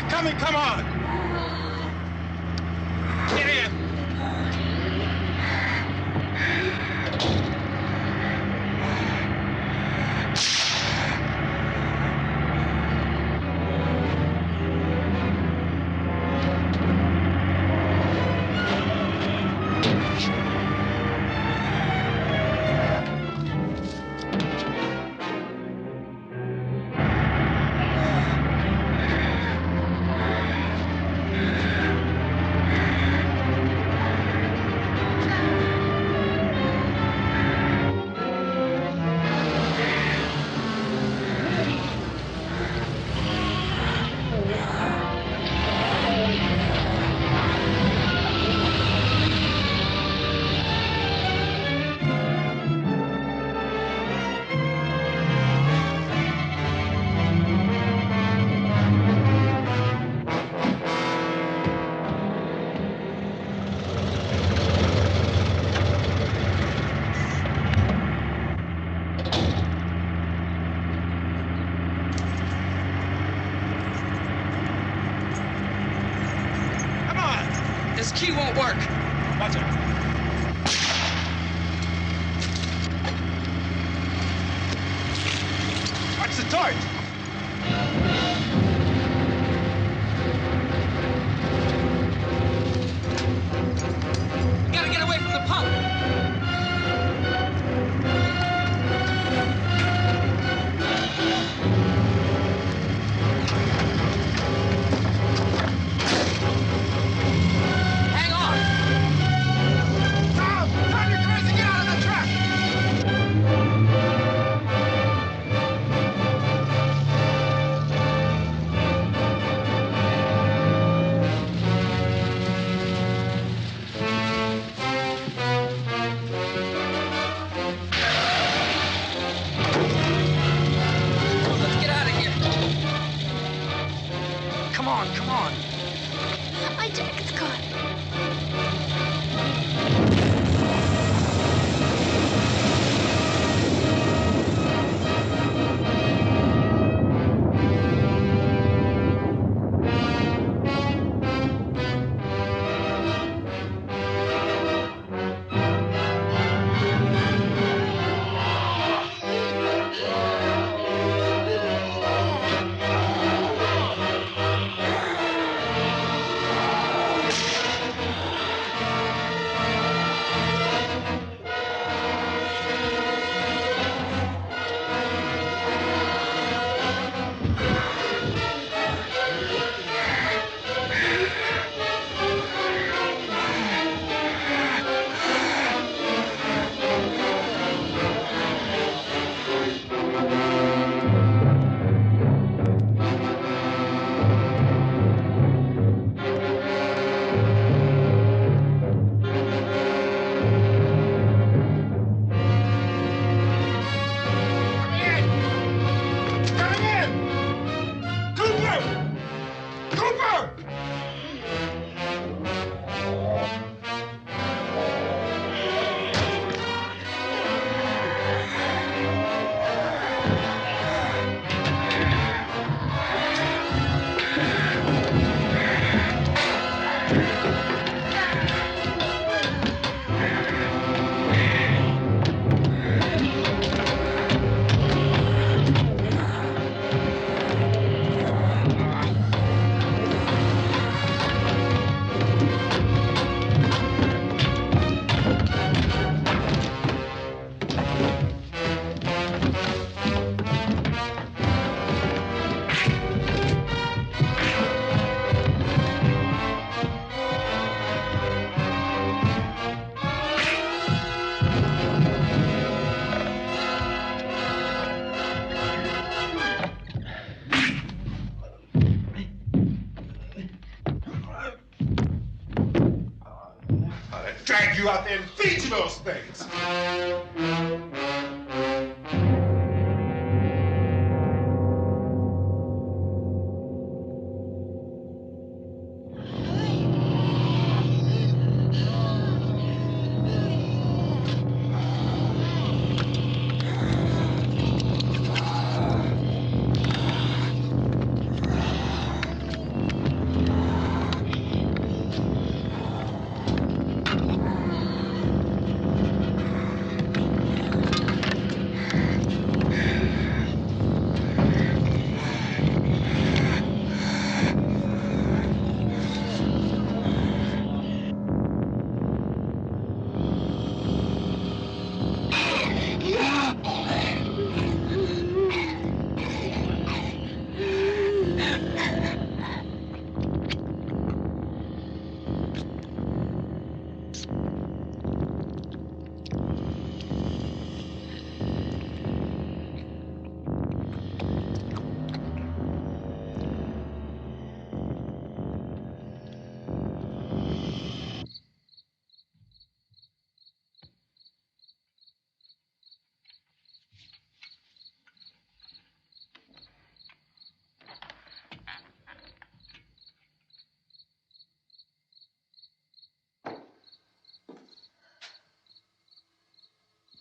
Coming, come on! Get in! the torch! Gotta get away from the pump! Hang on! Tom! Turn your cars and get out of the truck! Let's get out of here! Come on, come on! My jacket's caught. Drag you out there and feed you those things!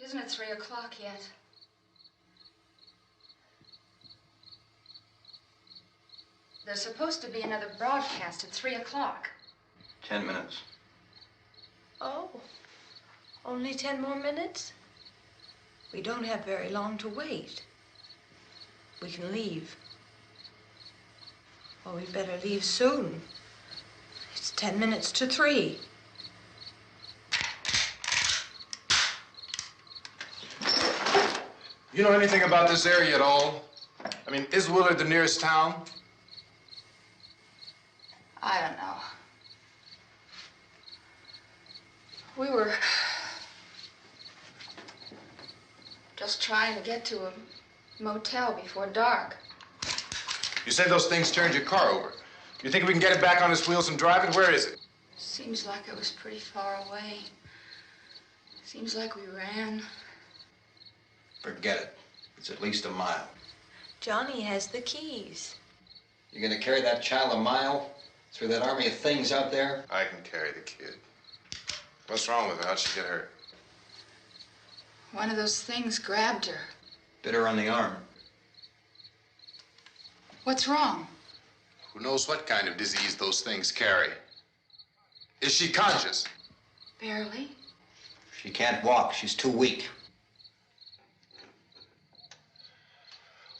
Isn't it 3 o'clock yet? There's supposed to be another broadcast at 3 o'clock. 10 minutes. Oh, only 10 more minutes? We don't have very long to wait. we can leave. Well, we better leave soon. It's 10 minutes to 3. You know anything about this area at all? I mean, is Willard the nearest town? I don't know. We were just trying to get to a motel before dark. You say those things turned your car over. You think we can get it back on its wheels and drive it? Where is it? Seems like it was pretty far away. Seems like we ran. Forget it. It's at least a mile. Johnny has the keys. You're gonna carry that child a mile through that army of things out there? I can carry the kid. What's wrong with her? How'd she get hurt? One of those things grabbed her. Bit her on the arm. What's wrong? Who knows what kind of disease those things carry? Is she conscious? Barely. She can't walk. She's too weak.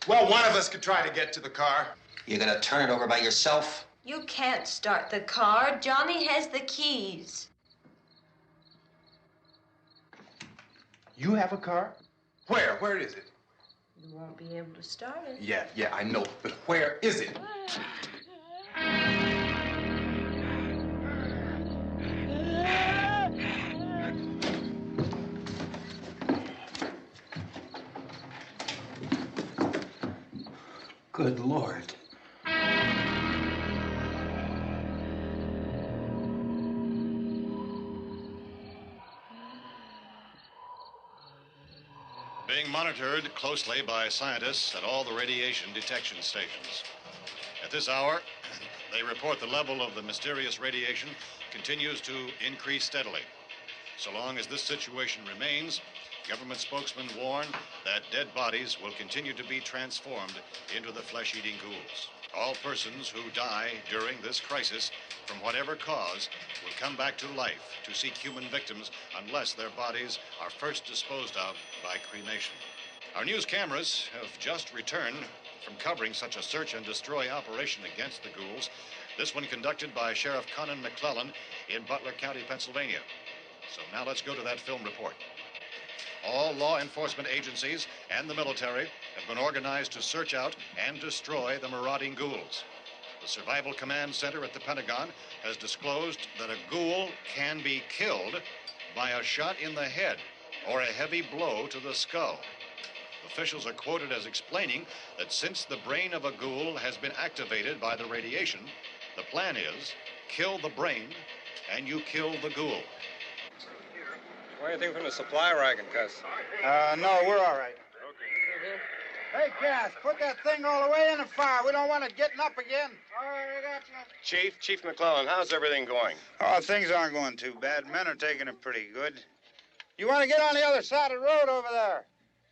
Well, one of us could try to get to the car. You gonna turn it over by yourself? You can't start the car. Johnny has the keys. You have a car? Where? Where is it? You won't be able to start it. Yeah, I know. But where is it? Good Lord. Being monitored closely by scientists at all the radiation detection stations. At this hour, they report the level of the mysterious radiation continues to increase steadily. So long as this situation remains, government spokesmen warn that dead bodies will continue to be transformed into the flesh-eating ghouls. All persons who die during this crisis, from whatever cause, will come back to life to seek human victims unless their bodies are first disposed of by cremation. Our news cameras have just returned from covering such a search and destroy operation against the ghouls, this one conducted by Sheriff Conan McClellan in Butler County, Pennsylvania. So now let's go to that film report. All law enforcement agencies and the military have been organized to search out and destroy the marauding ghouls. The Survival Command Center at the Pentagon has disclosed that a ghoul can be killed by a shot in the head or a heavy blow to the skull. Officials are quoted as explaining that since the brain of a ghoul has been activated by the radiation, the plan is kill the brain and you kill the ghoul. Anything from the supply wagon, Cuss? No, we're all right. Hey, Gas, put that thing all the way in the fire. We don't want it getting up again. All right, I got you. Chief McClellan, how's everything going? Oh, things aren't going too bad. Men are taking it pretty good. You want to get on the other side of the road over there?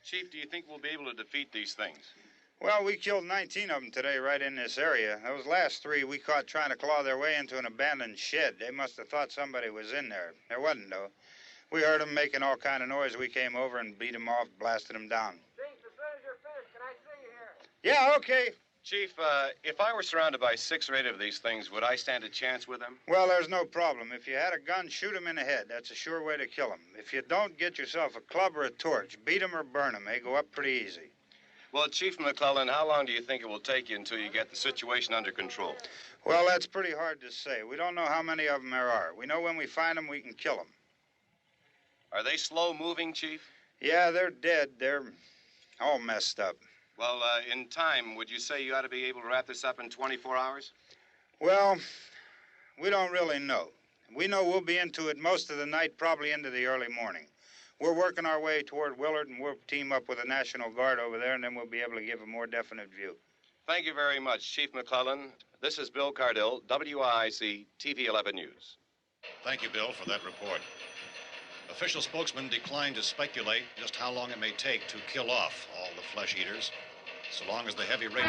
Chief, do you think we'll be able to defeat these things? Well, we killed 19 of them today right in this area. Those last 3 we caught trying to claw their way into an abandoned shed. They must have thought somebody was in there. There wasn't, though. We heard them making all kind of noise. We came over and beat them off, blasted them down. Chief, as soon as you're finished, can I see you here? Yeah, okay. Chief, if I were surrounded by 6 or 8 of these things, would I stand a chance with them? Well, there's no problem. If you had a gun, shoot them in the head. That's a sure way to kill them. If you don't, get yourself a club or a torch. Beat them or burn them. They go up pretty easy. Well, Chief McClellan, how long do you think it will take you until you get the situation under control? Well, that's pretty hard to say. We don't know how many of them there are. We know when we find them, we can kill them. Are they slow-moving, Chief? Yeah, they're dead. They're all messed up. Well, in time, would you say you ought to be able to wrap this up in 24 hours? Well, we don't really know. We know we'll be into it most of the night, probably into the early morning. We're working our way toward Willard, and we'll team up with the National Guard over there, and then we'll be able to give a more definite view. Thank you very much, Chief McClellan. This is Bill Cardill, WIC TV 11 News. Thank you, Bill, for that report. Official spokesmen declined to speculate just how long it may take to kill off all the flesh eaters, so long as the heavy rain...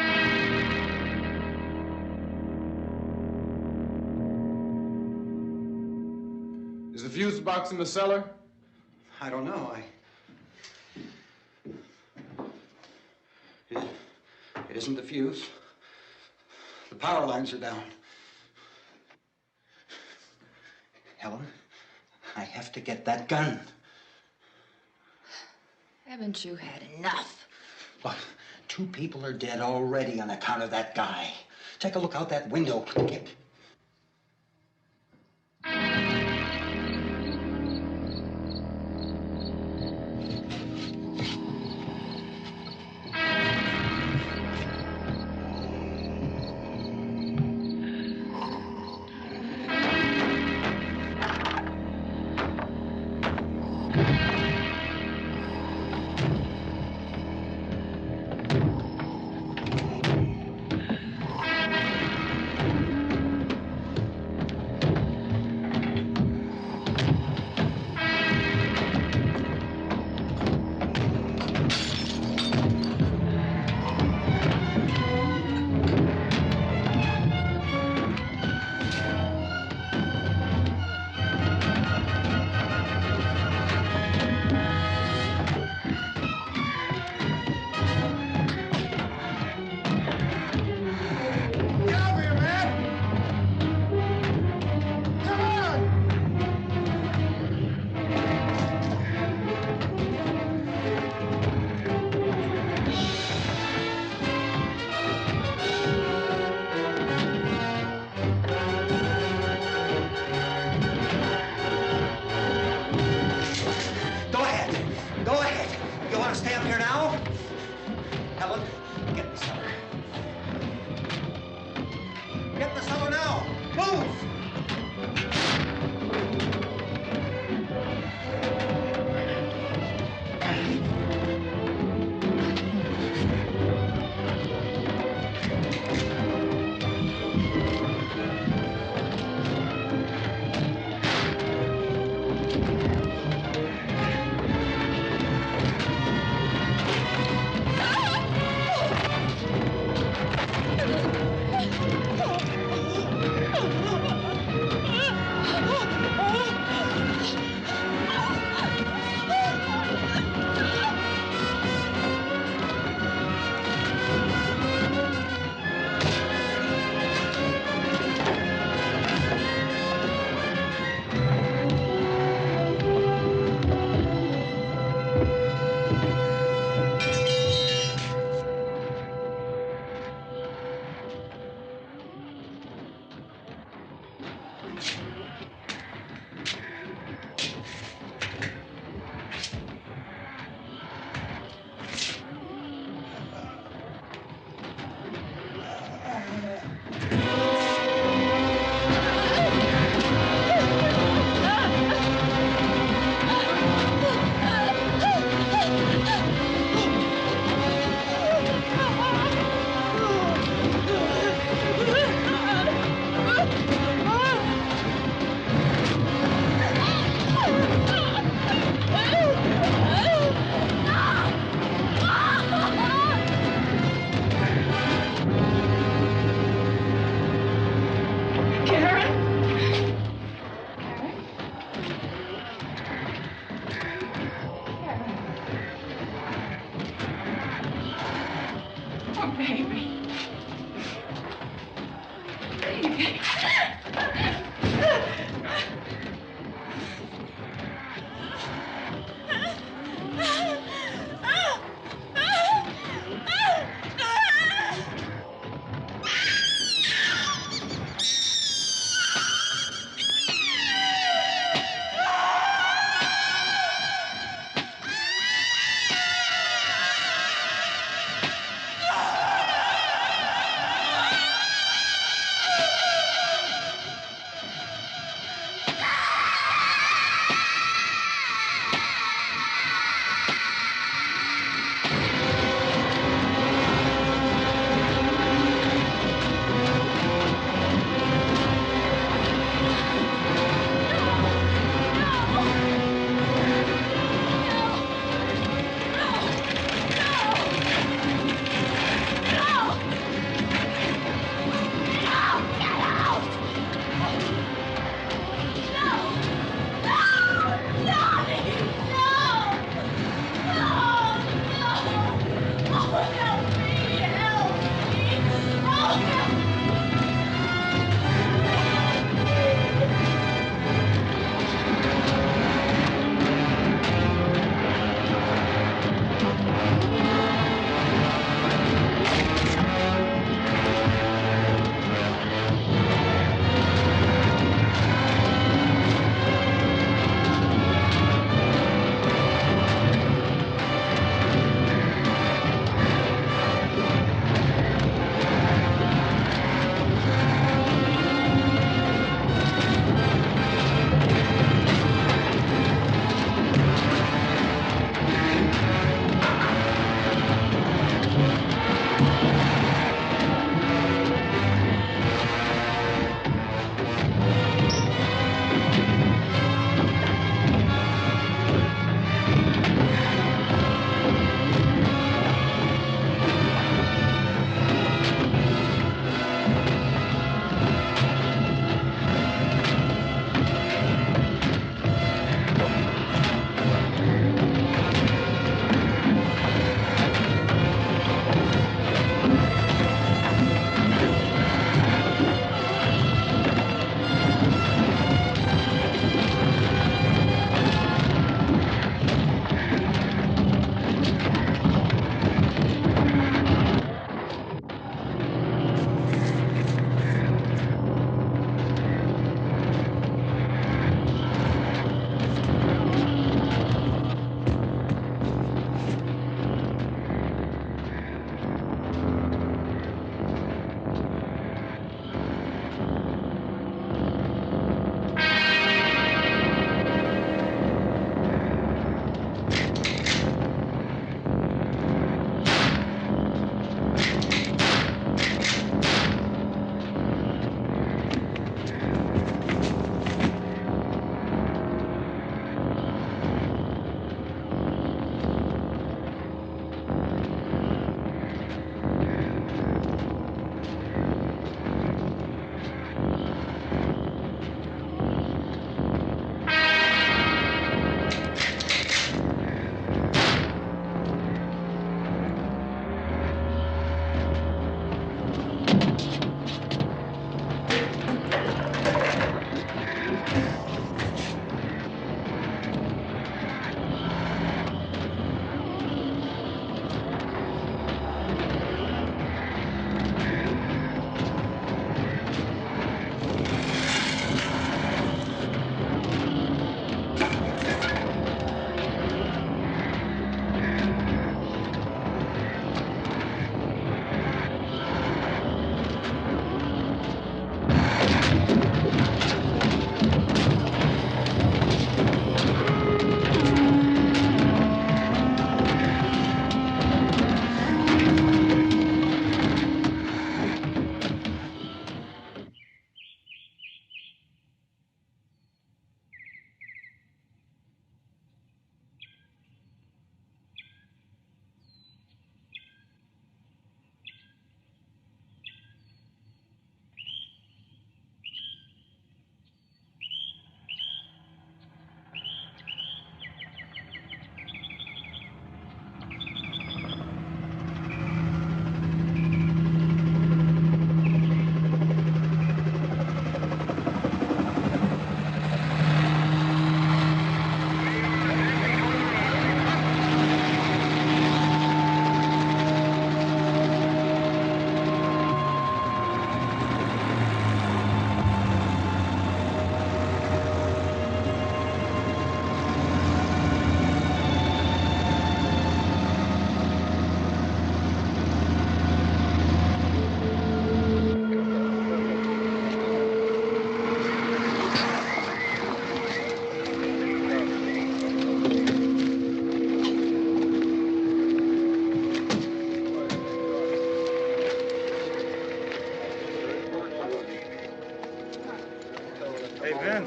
Is the fuse box in the cellar? I don't know. isn't the fuse. The power lines are down. Helen, I have to get that gun. Haven't you had enough? Look, 2 people are dead already on account of that guy. Take a look out that window.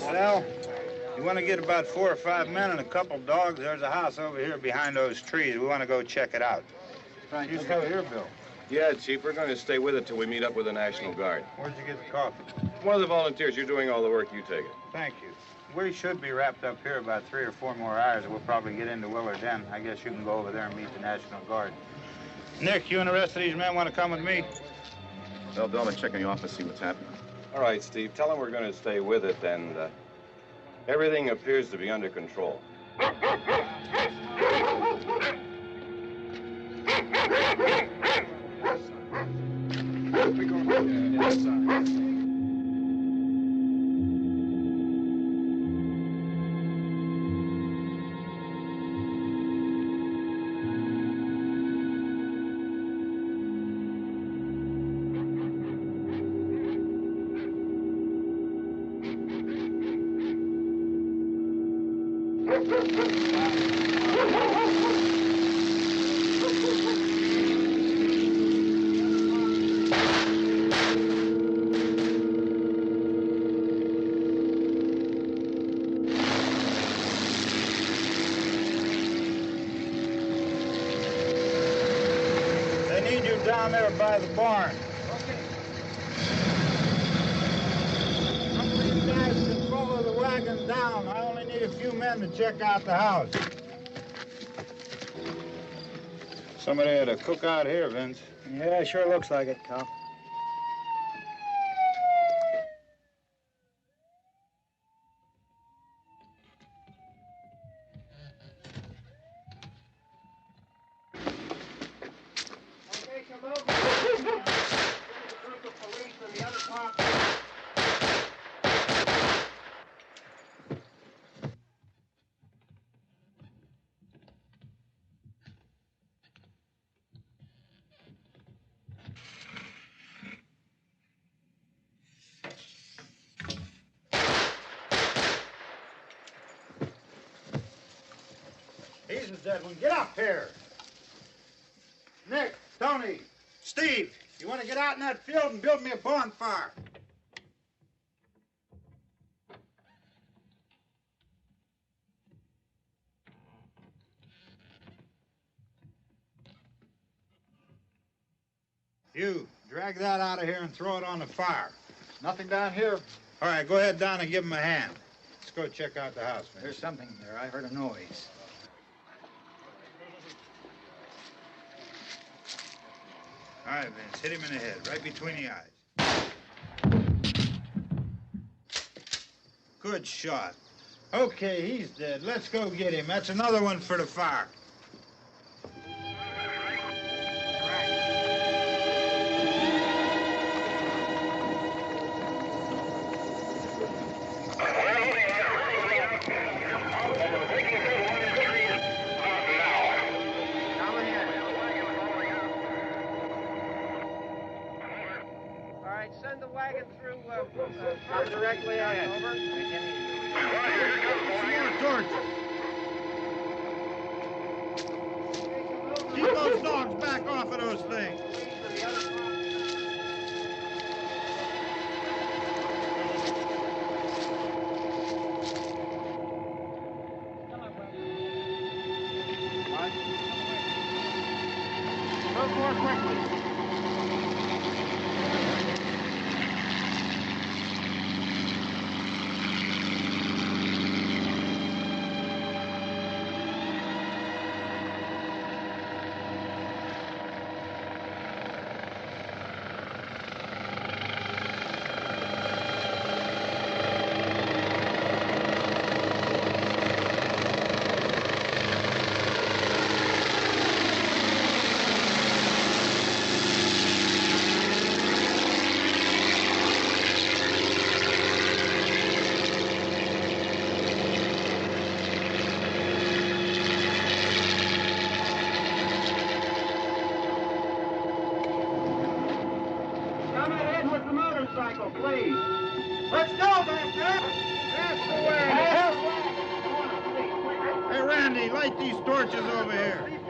Well, you want to get about 4 or 5 men and a couple dogs? There's a house over here behind those trees. We want to go check it out. Right. You still here, Bill? Yeah, Chief, we're going to stay with it till we meet up with the National Guard. Where'd you get the coffee? One of the volunteers. You're doing all the work. You take it. Thank you. We should be wrapped up here about 3 or 4 more hours. We'll probably get into Willard then. I guess you can go over there and meet the National Guard. Nick, you and the rest of these men want to come with me? Well, Bill, I'm going to check in the office, see what's happening. All right, Steve. Tell them we're going to stay with it, and everything appears to be under control. Down there by the barn. Okay. Some of you guys can follow the wagon down. I only need a few men to check out the house. Somebody had a cookout here, Vince. Yeah, sure looks like it, Cop. He's the dead one. Get up here. Nick, Tony, Steve, you want to get out in that field and build me a bonfire? You, drag that out of here and throw it on the fire. Nothing down here. All right, go ahead down and give him a hand. Let's go check out the house, man. There's something there. I heard a noise. All right, Vince, hit him in the head, right between the eyes. Good shot. Okay, he's dead. Let's go get him. That's another one for the fire. Send the wagon through directly ahead. Over. More torches. Keep those dogs back off of those things. Move more quickly. Please. Let's go back there. That's the way. Hey, Randy, light these torches over here.